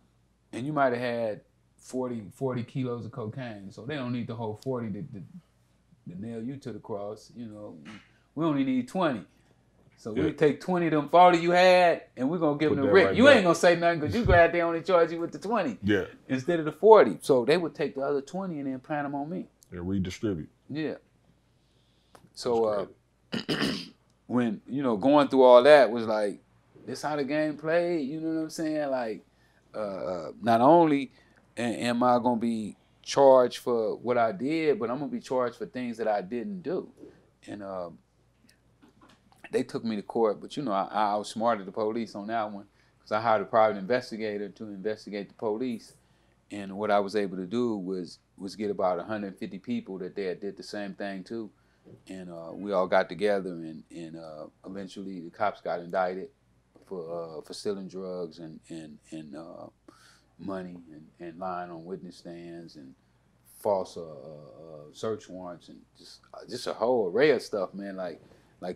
and you might have had 40 kilos of cocaine. So they don't need the whole 40 to nail you to the cross. You know, we only need 20. So we take 20 of them 40 you had, and we're going to give them the Rick. Right, you ain't going to say nothing because you glad they only charge you with the 20 instead of the 40. So they would take the other 20 and then plant them on me. And redistribute. Yeah. So when, you know, going through all that was like, this how the game played, you know what I'm saying? Like, not only am I going to be charged for what I did, but I'm going to be charged for things that I didn't do. And they took me to court, but you know, I outsmarted the police on that one because I hired a private investigator to investigate the police. And what I was able to do was get about 150 people that they had did the same thing to. And we all got together and eventually the cops got indicted for stealing drugs and money and lying on witness stands and false search warrants and just a whole array of stuff, man, like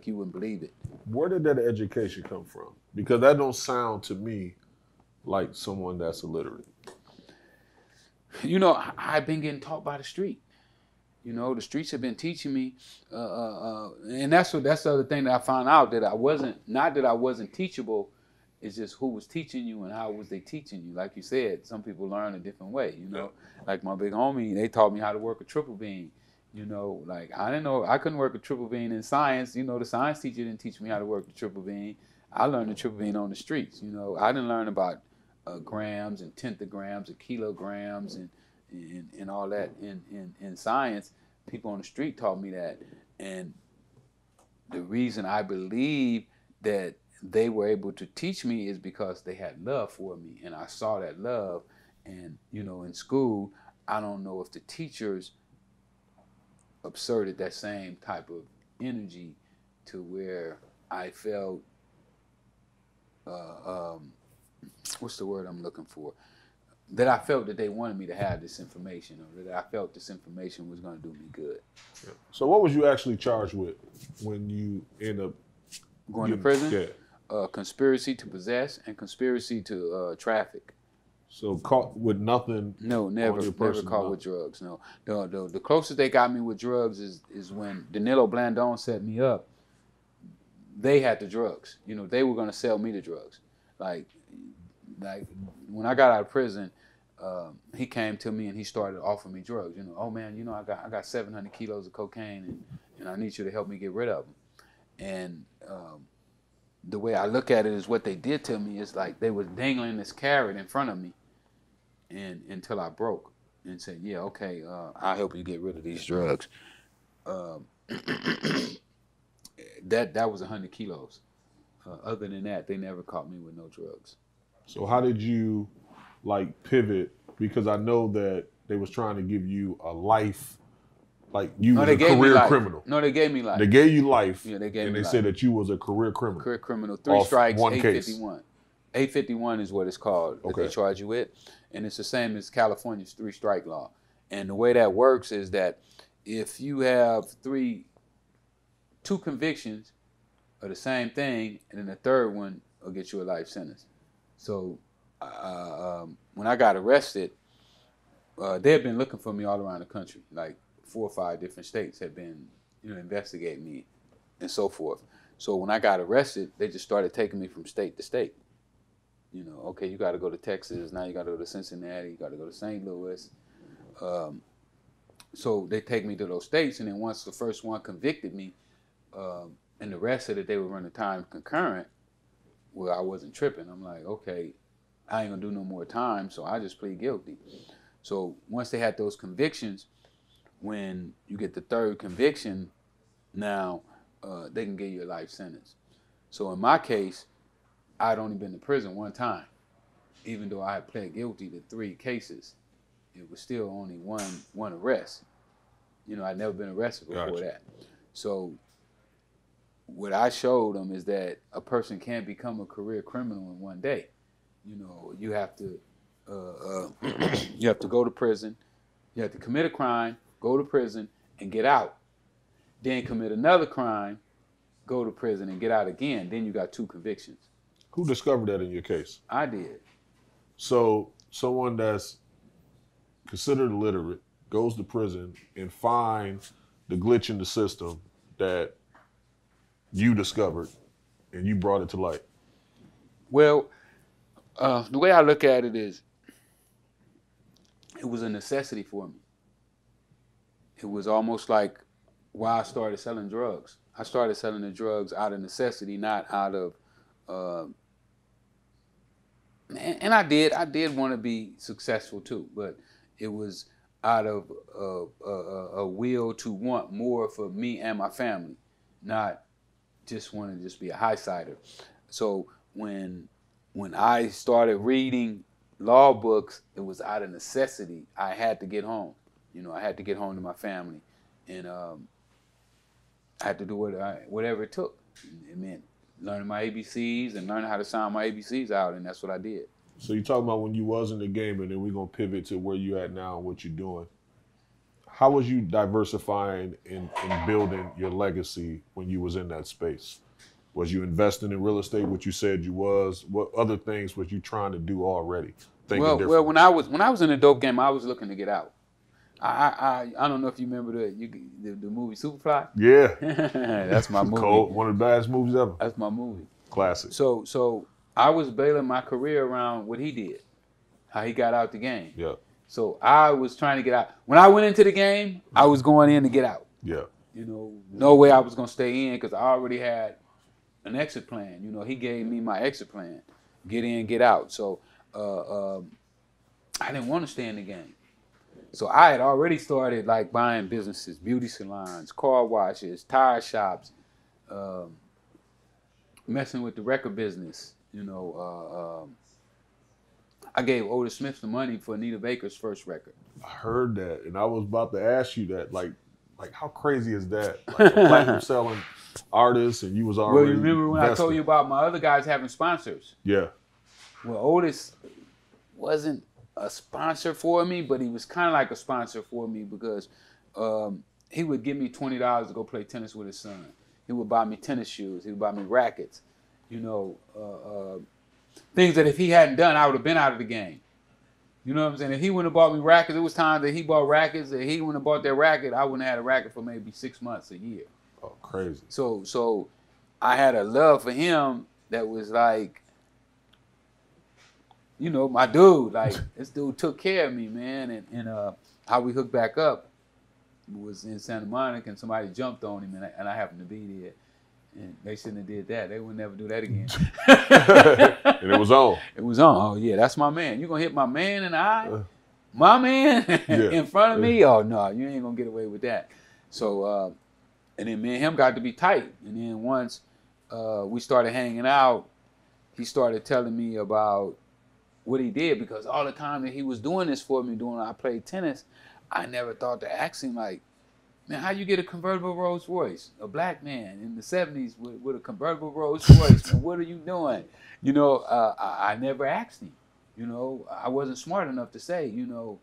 you wouldn't believe it. Where did that education come from? Because that don't sound to me like someone that's illiterate. You know, I've been getting taught by the street. You know, the streets have been teaching me, and that's the other thing that I found out, that I wasn't teachable. It's just who was teaching you and how was they teaching you. Like you said, some people learn a different way. You know, like my big homie, they taught me how to work a triple beam. You know, like I didn't know I couldn't work a triple beam in science. You know, the science teacher didn't teach me how to work the triple beam. I learned the triple beam on the streets. You know, I didn't learn about grams and tenthograms and kilograms and all that in science. People on the street taught me that. And the reason I believe that they were able to teach me is because they had love for me. And I saw that love. And, you know, in school, I don't know if the teachers absorbed that same type of energy to where I felt, what's the word I'm looking for? That I felt that they wanted me to have this information, or that I felt this information was going to do me good. Yeah. So what was you actually charged with when you end up going to prison? Yeah. Conspiracy to possess and conspiracy to traffic. So caught with nothing? No, never caught with drugs. No, the closest they got me with drugs is when Danilo Blandon set me up. They had the drugs. You know, they were going to sell me the drugs. Like when I got out of prison, he came to me and he started offering me drugs. You know, oh man, you know, I got 700 kilos of cocaine and I need you to help me get rid of them. And the way I look at it is what they did to me is like they were dangling this carrot in front of me, and until I broke and said, yeah, okay, I'll help you get rid of these drugs. That was 100 kilos. Other than that, they never caught me with no drugs. So how did you like pivot? Because I know that they was trying to give you a life, like you No, was they a gave me career life. criminal. No, they gave me life. They gave you life, Yeah, they gave and me they life. said that you was a career criminal. Career criminal, 3 Off strikes, one 851. 851 is what it's called that they charge you with, and it's the same as California's 3-strike law. And the way that works is that if you have 2 convictions of the same thing, and then the third one will get you a life sentence. So when I got arrested, they had been looking for me all around the country. Like 4 or 5 different states had been, investigating me and so forth. So when I got arrested, they just started taking me from state to state. Okay, you got to go to Texas. Now you got to go to Cincinnati. You got to go to St. Louis. So they take me to those states, and then once the first one convicted me, and the rest of it, they were running time concurrent, where I wasn't tripping. I'm like, okay, I ain't gonna do no more time, so I just plead guilty. So once they had those convictions, when you get the third conviction, now they can give you a life sentence. So in my case, I'd only been to prison 1 time. Even though I had pled guilty to 3 cases, it was still only one arrest. I'd never been arrested before that. So what I showed them is that a person can't become a career criminal in 1 day. You have to go to prison. You have to commit a crime, go to prison, and get out. Then commit another crime, go to prison, and get out again. Then you got 2 convictions. Who discovered that in your case? I did. So someone that's considered illiterate goes to prison and finds the glitch in the system that you discovered and you brought it to light. Well, the way I look at it is, it was a necessity for me. It was almost like why I started selling drugs. I started selling the drugs out of necessity, not out of, and I did want to be successful too, but it was out of a will to want more for me and my family, not just want to just be a high-sider. So when I started reading law books, it was out of necessity. I had to get home. I had to get home to my family, and I had to do whatever it took. It meant learning my ABCs and learning how to sound my ABCs out, and that's what I did. So you're talking about when you was in the game, and then we're going to pivot to where you at now and what you're doing. How was you diversifying and building your legacy when you was in that space? Was you investing in real estate, what you said you was? What other things was you trying to do already? Well, when I was in the dope game, I was looking to get out. I don't know if you remember the movie Superfly. Yeah. That's my movie. Cold, one of the baddest movies ever. That's my movie. Classic. So I was bailing my career around what he did, how he got out the game. Yeah. So I was trying to get out. When I went into the game, I was going in to get out. Yeah. No way I was going to stay in because I already had an exit plan. He gave me my exit plan. Get in, get out. So I didn't want to stay in the game. So I had already started like buying businesses, beauty salons, car washes, tire shops, messing with the record business. I gave Otis Smith the money for Anita Baker's first record. I heard that, and I was about to ask you that. Like how crazy is that? Like a platinum selling artist, and you was already. Well, you remember when I told you about my other guys having sponsors? Yeah. Well, Otis wasn't a sponsor for me, but he was kind of like a sponsor for me because he would give me $20 to go play tennis with his son. He would buy me tennis shoes. He would buy me rackets. Things that if he hadn't done, I would have been out of the game. You know what I'm saying? If he wouldn't have bought me rackets, it was times that he bought rackets. If he wouldn't have bought that racket, I wouldn't have had a racket for maybe 6 months, a year. Oh, crazy. So I had a love for him that was like, my dude. Like, this dude took care of me, man. And how we hooked back up was in Santa Monica, and somebody jumped on him, and I happened to be there. And they shouldn't have did that. They would never do that again. And it was on. It was on. Oh, yeah, that's my man. You going to hit my man in the eye? My man in front of me? Oh, no, you ain't going to get away with that. So, and then me and him got to be tight. And then once we started hanging out, he started telling me about what he did, because all the time that he was doing this for me, doing I played tennis, I never thought to ask him like, man, how you get a convertible Rolls Royce? A black man in the 70s with a convertible Rolls Royce, man, what are you doing? You know, I never asked him. You know, I wasn't smart enough to say, you know,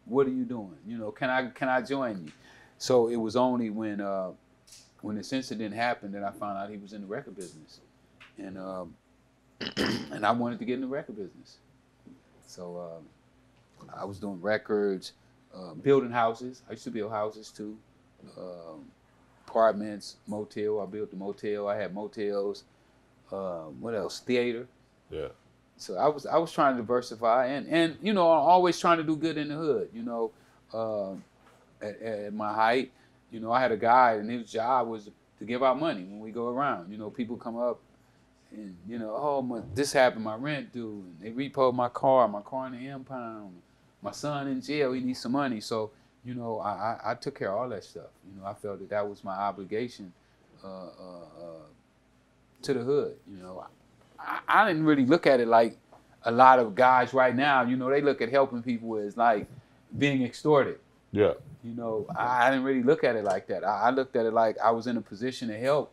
what are you doing? You know, can I join you? So it was only when this incident happened that I found out he was in the record business, and and I wanted to get in the record business. So I was doing records, building houses. I used to build houses too, apartments, motel. I built the motel. I had motels. What else? Theater. Yeah. So I was trying to diversify, and you know, I'm always trying to do good in the hood. You know, at my height, you know, I had a guy, and his job was to give out money when we go around. You know, people come up, and you know, oh, this happened, my rent due, and they repoed my car in the impound. My son in jail, he needs some money. So, you know, I took care of all that stuff. You know, I felt that was my obligation to the hood. You know, I didn't really look at it like a lot of guys right now. You know, they look at helping people as like being extorted. Yeah. You know, I didn't really look at it like that. I looked at it like I was in a position to help,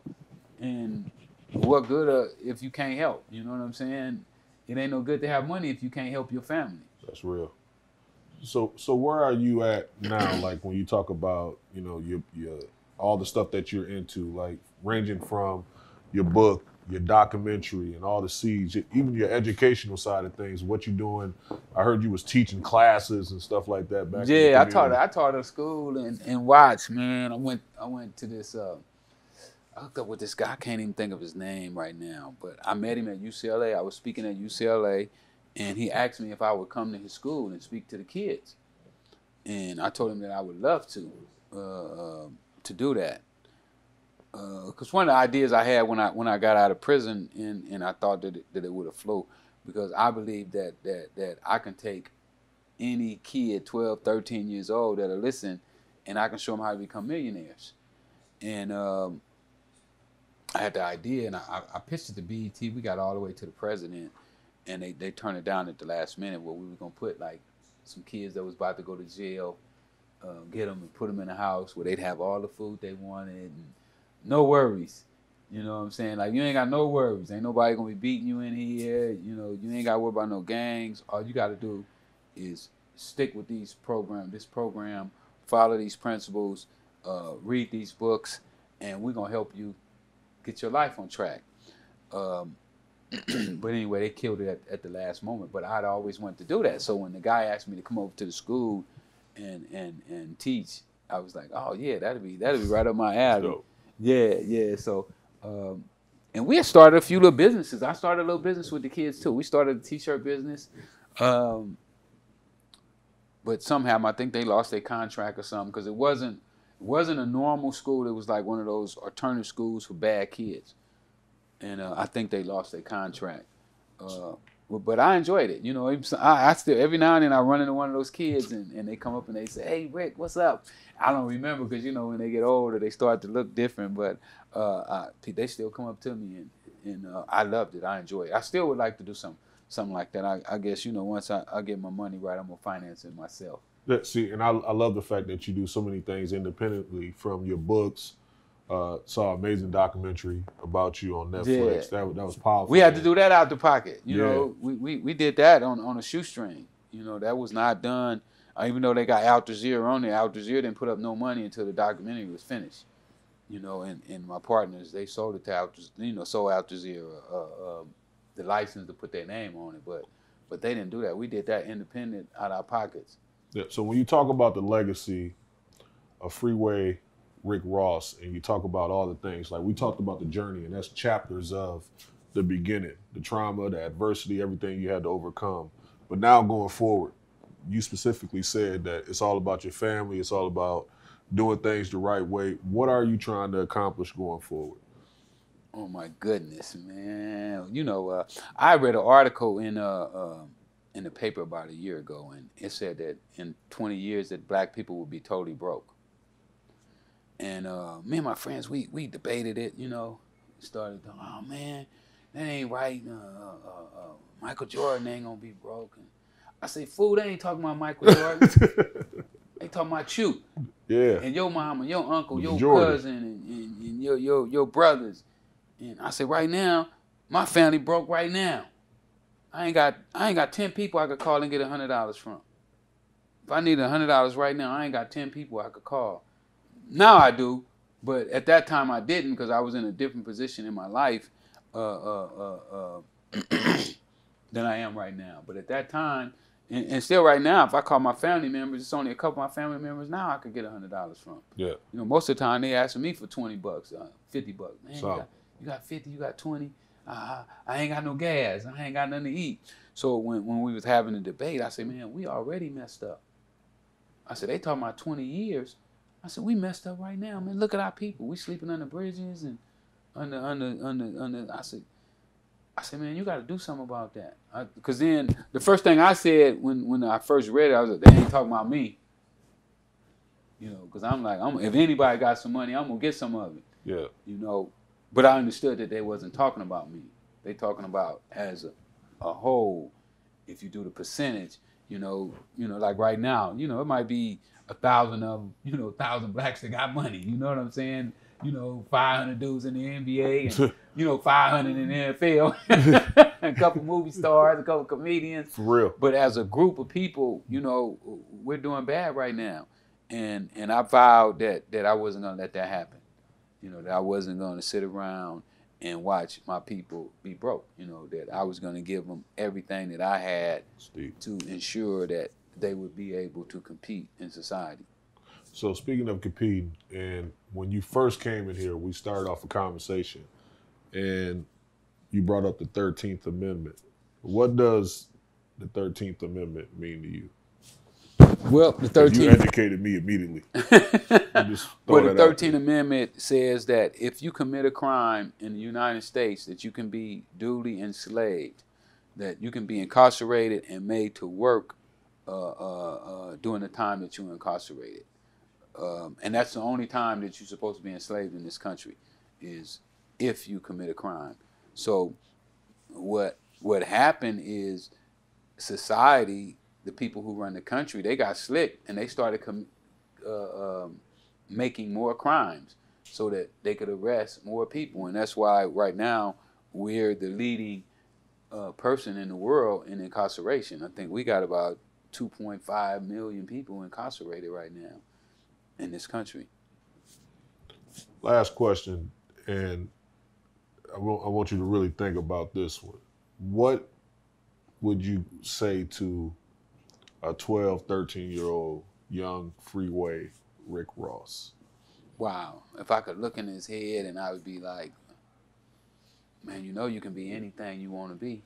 and what good if you can't help? You know what I'm saying? It ain't no good to have money if you can't help your family. That's real. So where are you at now? Like when you talk about, you know, your all the stuff that you're into, like ranging from your book, your documentary, and all the seeds, even your educational side of things. What you doing? I heard you was teaching classes and stuff like that back. Yeah, I taught at school and Watts, man. I went to this. I hooked up with this guy. I can't even think of his name right now, but I met him at UCLA. I was speaking at UCLA, and he asked me if I would come to his school and speak to the kids. And I told him that I would love to do that. Because one of the ideas I had when I got out of prison, and I thought that it would have flowed, because I believe that I can take any kid 12, 13 years old that'll listen, and I can show them how to become millionaires. And I had the idea, and I pitched it to BET. We got all the way to the president, and they turned it down at the last minute, where we were going to put like some kids that was about to go to jail, get them and put them in a house where they'd have all the food they wanted, and no worries. You know what I'm saying? Like, you ain't got no worries. Ain't nobody going to be beating you in here. You know, you ain't got to worry about no gangs. All you got to do is stick with this program, follow these principles, read these books, and we're going to help you get your life on track. But anyway, they killed it at the last moment. But I'd always wanted to do that. So when the guy asked me to come over to the school and teach, I was like, oh yeah, that'd be right up my alley. Yeah. So, and we had started a few little businesses. I started a little business with the kids too. We started a t-shirt business. But somehow I think they lost their contract or something, because it wasn't a normal school. It was like one of those alternative schools for bad kids. And I think they lost their contract. But I enjoyed it. You know, I still, every now and then I run into one of those kids and they come up and they say, hey, Rick, what's up? I don't remember, because, you know, when they get older, they start to look different. But they still come up to me, and I loved it. I enjoyed it. I still would like to do something like that. I guess, you know, once I get my money right, I'm going to finance it myself. See, and I love the fact that you do so many things independently, from your books. Saw an amazing documentary about you on Netflix. Yeah. That was powerful. We had to do that out the pocket. You know, we did that on a shoestring. You know, that was not done. Even though they got Al Jazeera on there, Al Jazeera didn't put up no money until the documentary was finished. You know, and my partners, they sold it to Al Jazeera, the license to put their name on it, but they didn't do that. We did that independent out of our pockets. Yeah. So when you talk about the legacy of Freeway Rick Ross, and you talk about all the things, like we talked about the journey, and that's chapters of the beginning, the trauma, the adversity, everything you had to overcome. But now going forward, you specifically said that it's all about your family, it's all about doing things the right way. What are you trying to accomplish going forward? Oh my goodness, man. You know, I read an article in the paper about a year ago, and it said that in 20 years that black people would be totally broke. And me and my friends, we debated it, you know. Started, oh man, that ain't right. Michael Jordan ain't gonna be broken. I say, fool, they ain't talking about Michael Jordan. They talking about you. Yeah. And your mama, your uncle, your Jordan. cousin, and your brothers. And I say, right now, my family broke right now. I ain't got 10 people I could call and get $100 from. If I need $100 right now, I ain't got 10 people I could call. Now I do, but at that time I didn't because I was in a different position in my life than I am right now. But at that time, and still right now, if I call my family members, it's only a couple of my family members now I could get $100 from. Yeah. You know, most of the time they asking me for $20, $50. Man, So. you got 50, you got 20. I ain't got no gas. I ain't got nothing to eat. So when we was having a debate, I said, man, we already messed up. I said, they talking about 20 years. I said, we messed up right now, man. Look at our people. We sleeping under bridges and under. I said, man, you got to do something about that. Because then the first thing I said when I first read it, I was like, they ain't talking about me. You know, because I'm like, if anybody got some money, I'm gonna get some of it. Yeah. You know, but I understood that they wasn't talking about me. They talking about as a whole. If you do the percentage, you know, like right now, you know, it might be 1,000 of them, 1,000 blacks that got money. You know what I'm saying? 500 dudes in the NBA and 500 in the NFL, a couple movie stars, a couple comedians. For real. But as a group of people, we're doing bad right now, and I vowed that I wasn't gonna let that happen. That I wasn't gonna sit around and watch my people be broke. That I was gonna give them everything that I had to ensure that they would be able to compete in society. So speaking of competing, and when you first came in here, we started off a conversation, and you brought up the 13th Amendment. What does the 13th Amendment mean to you? Well, the 13th... You educated me immediately. Well, the 13th Amendment says that if you commit a crime in the United States, that you can be duly enslaved, that you can be incarcerated and made to work during the time that you're incarcerated. And that's the only time that you're supposed to be enslaved in this country, is if you commit a crime. So what happened is society, the people who run the country, they got slick and they started making more crimes so that they could arrest more people. And that's why right now we're the leading person in the world in incarceration. I think we got about 2.5 million people incarcerated right now in this country. Last question, and I want you to really think about this one. What would you say to a 12, 13-year-old young Freeway Rick Ross? Wow. If I could look in his head and I would be like, man, you can be anything you want to be.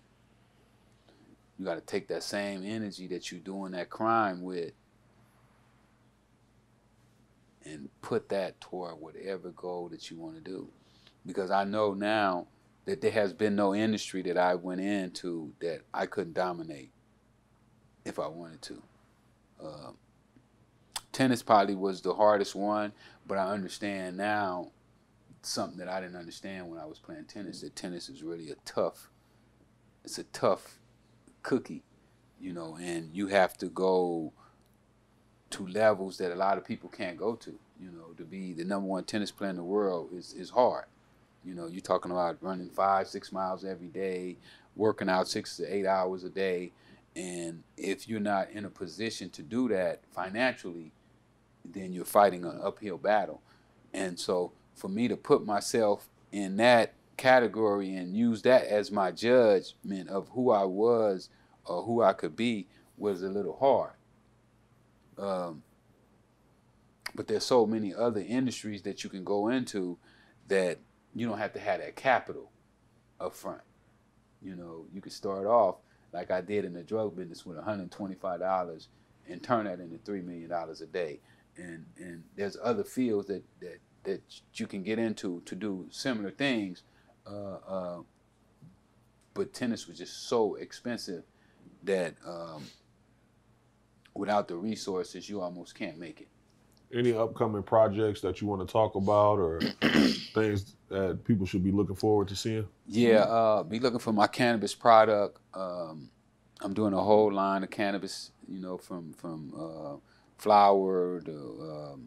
You got to take that same energy that you're doing that crime with and put that toward whatever goal that you want to do. Because I know now that there has been no industry that I went into that I couldn't dominate if I wanted to. Tennis probably was the hardest one, but I understand now something that I didn't understand when I was playing tennis, that tennis is really it's a tough cookie, and you have to go to levels that a lot of people can't go to. To be the #1 tennis player in the world is hard. You're talking about running 5-6 miles every day, working out 6 to 8 hours a day. And if you're not in a position to do that financially, then you're fighting an uphill battle. And so for me to put myself in that category and use that as my judgment of who I was or who I could be was a little hard. But there's so many other industries that you can go into that you don't have to have that capital up front. You can start off like I did in the drug business with $125 and turn that into $3 million a day. And there's other fields that you can get into to do similar things. But tennis was just so expensive that without the resources, you almost can't make it. Any upcoming projects that you want to talk about, or things that people should be looking forward to seeing? Yeah, be looking for my cannabis product. I'm doing a whole line of cannabis, from flower to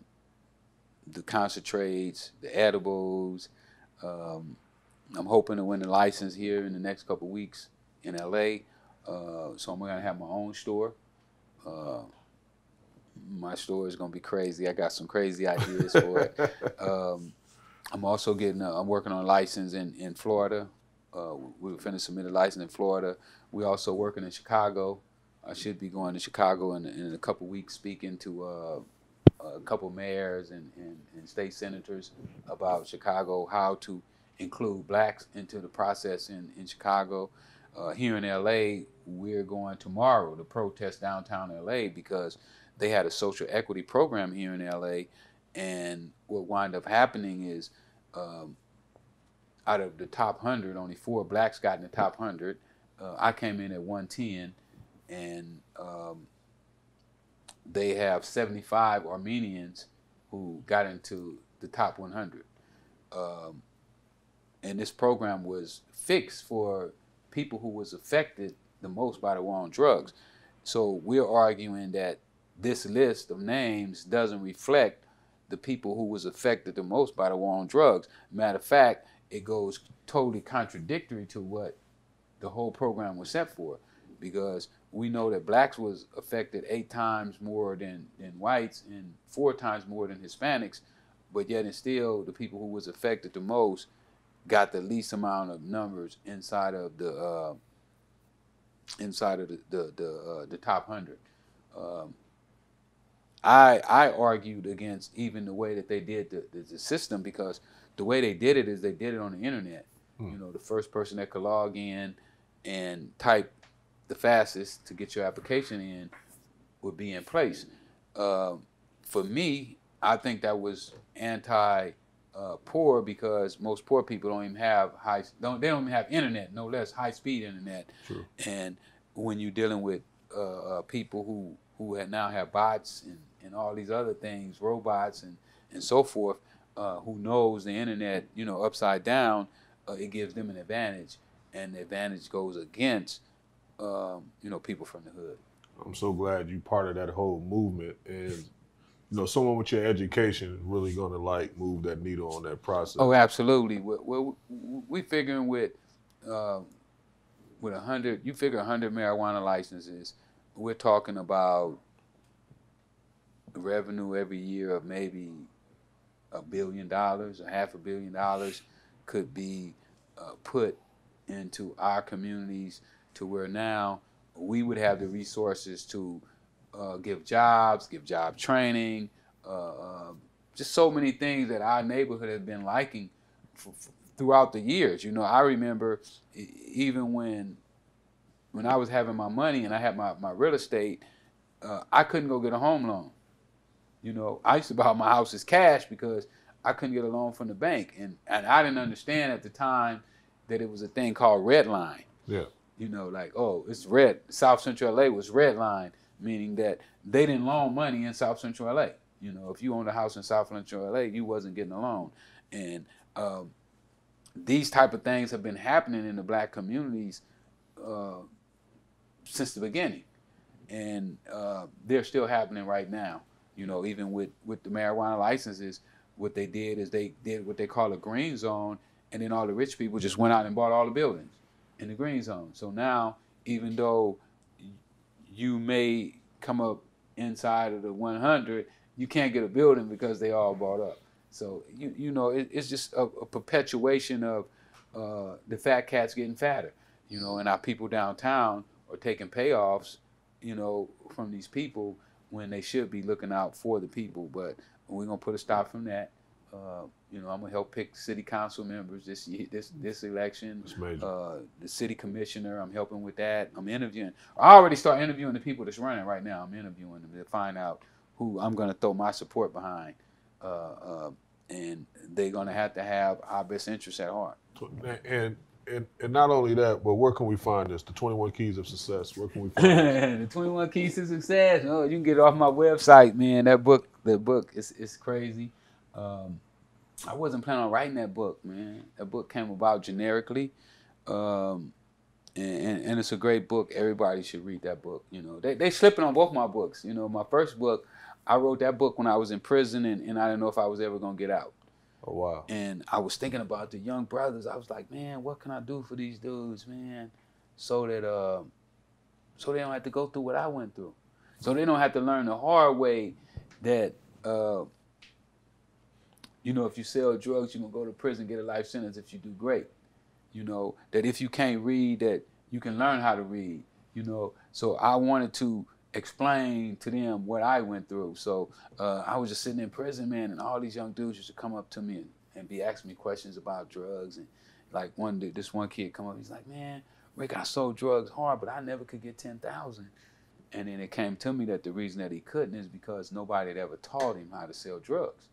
the concentrates, the edibles. I'm hoping to win the license here in the next couple of weeks in LA. So I'm gonna have my own store. My store is gonna be crazy. I got some crazy ideas for it. I'm also I'm working on a license in Florida. We're finna submit a license in Florida. We're also working in Chicago. I should be going to Chicago in a couple weeks, speaking to a couple mayors and state senators about Chicago, how to include blacks into the process in Chicago. Here in LA, we're going tomorrow to protest downtown LA because they had a social equity program here in LA, and what wound up happening is out of the top 100, only 4 blacks got in the top 100. I came in at 110, and they have 75 Armenians who got into the top 100. And this program was fixed for people who was affected the most by the war on drugs. So we're arguing that this list of names doesn't reflect the people who was affected the most by the war on drugs. Matter of fact, it goes totally contradictory to what the whole program was set for, because we know that blacks was affected 8 times more than whites and 4 times more than Hispanics, but yet and still the people who was affected the most got the least amount of numbers inside of the top 100. I argued against even the way that they did the system, because the way they did it is they did it on the internet. The first person that could log in and type the fastest to get your application in would be in place. For me, I think that was anti-poor, because most poor people don't even have they don't even have internet, no less high-speed internet. True. And when you're dealing with people who now have bots and all these other things, robots and so forth, who knows the internet, upside down, it gives them an advantage, and the advantage goes against, people from the hood. I'm so glad you part of that whole movement, and someone with your education is really gonna move that needle on that process. Oh, absolutely. We figuring with 100, you figure 100 marijuana licenses, we're talking about revenue every year of maybe $1 billion or $500 million could be put into our communities, to where now we would have the resources to give job training, just so many things that our neighborhood has been liking throughout the years. I remember even when I was having my money and I had my real estate, I couldn't go get a home loan. I used to buy my house as cash because I couldn't get a loan from the bank. And I didn't understand at the time that it was a thing called red line. Yeah. It's red. South Central LA was red line, meaning that they didn't loan money in South Central LA. If you owned a house in South Central LA, you wasn't getting a loan. And these type of things have been happening in the black communities since the beginning. And they're still happening right now. Even with the marijuana licenses, what they did is they did what they call a green zone, and then all the rich people just went out and bought all the buildings in the green zone. So now, even though you may come up inside of the 100, you can't get a building because they all bought up. So it's just a perpetuation of the fat cats getting fatter. And our people downtown are taking payoffs, from these people when they should be looking out for the people. But we're gonna put a stop from that. I'm gonna help pick city council members this year, this election. That's major. The city commissioner, I'm helping with that. I'm interviewing. I already start interviewing the people that's running right now. I'm interviewing them to find out who I'm gonna throw my support behind, and they're gonna have to have our best interests at heart. And not only that, but where can we find this? The 21 Keys of Success. Where can we find this? The 21 Keys to Success. You can get it off my website, man. That book The book is crazy. I wasn't planning on writing that book, man. That book came about generically, and it's a great book. Everybody should read that book. You know, they slipping on both my books. You know, my first book, I wrote that book when I was in prison, and I didn't know if I was ever gonna get out. Oh, wow. And I was thinking about the young brothers. I was like, man, what can I do for these dudes, man, so that so they don't have to go through what I went through, so they don't have to learn the hard way that. You know, if you sell drugs, you're going to go to prison, get a life sentence if you do great. You know, that if you can't read, that you can learn how to read, you know. So I wanted to explain to them what I went through. So I was just sitting in prison, man, and all these young dudes used to come up to me and be asking me questions about drugs. And like this one kid come up, he's like, man, Rick, I sold drugs hard, but I never could get 10,000. And then it came to me that the reason that he couldn't is because nobody had ever taught him how to sell drugs.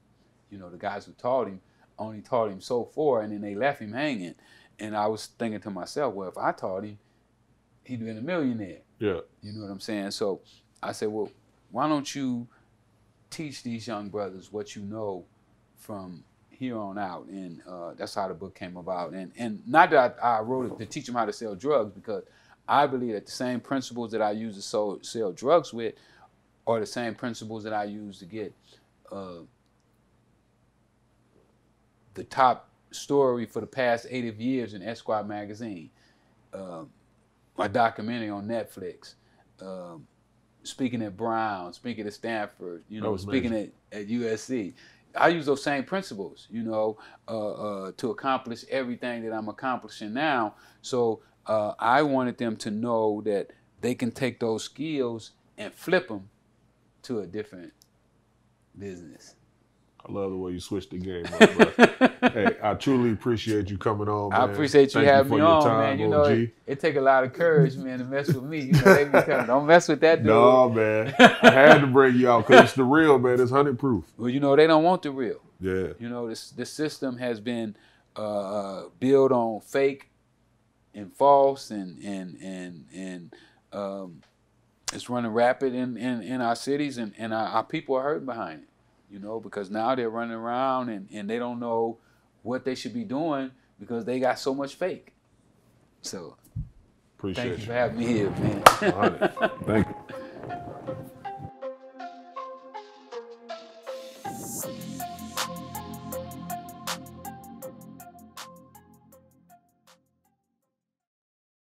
You know, the guys who taught him only taught him so far, and then they left him hanging. And I was thinking to myself, well, if I taught him, he'd been a millionaire. Yeah. You know what I'm saying? So I said, well, why don't you teach these young brothers what you know from here on out? And that's how the book came about. And not that I wrote it to teach them how to sell drugs, because I believe that the same principles that I use to sell drugs with are the same principles that I use to get the top story for the past 8 years in Esquire magazine, my documentary on Netflix, speaking at Brown, speaking at Stanford, you know, speaking at USC. I use those same principles, you know, to accomplish everything that I'm accomplishing now. So I wanted them to know that they can take those skills and flip them to a different business. I love the way you switched the game up, bro. Hey, I truly appreciate you coming on, man. I appreciate you having me on, man. You know, OG. it take a lot of courage, man, to mess with me. You know, they be telling, don't mess with that dude. No, man. I had to bring you out because it's the real, man. It's 100 proof. Well, you know, they don't want the real. Yeah. You know, this system has been built on fake and false, and it's running rapid in our cities, and our people are hurting behind it. You know, because now they're running around and they don't know what they should be doing because they got so much fake. So, Appreciate thank you for having me here, man. Thank you.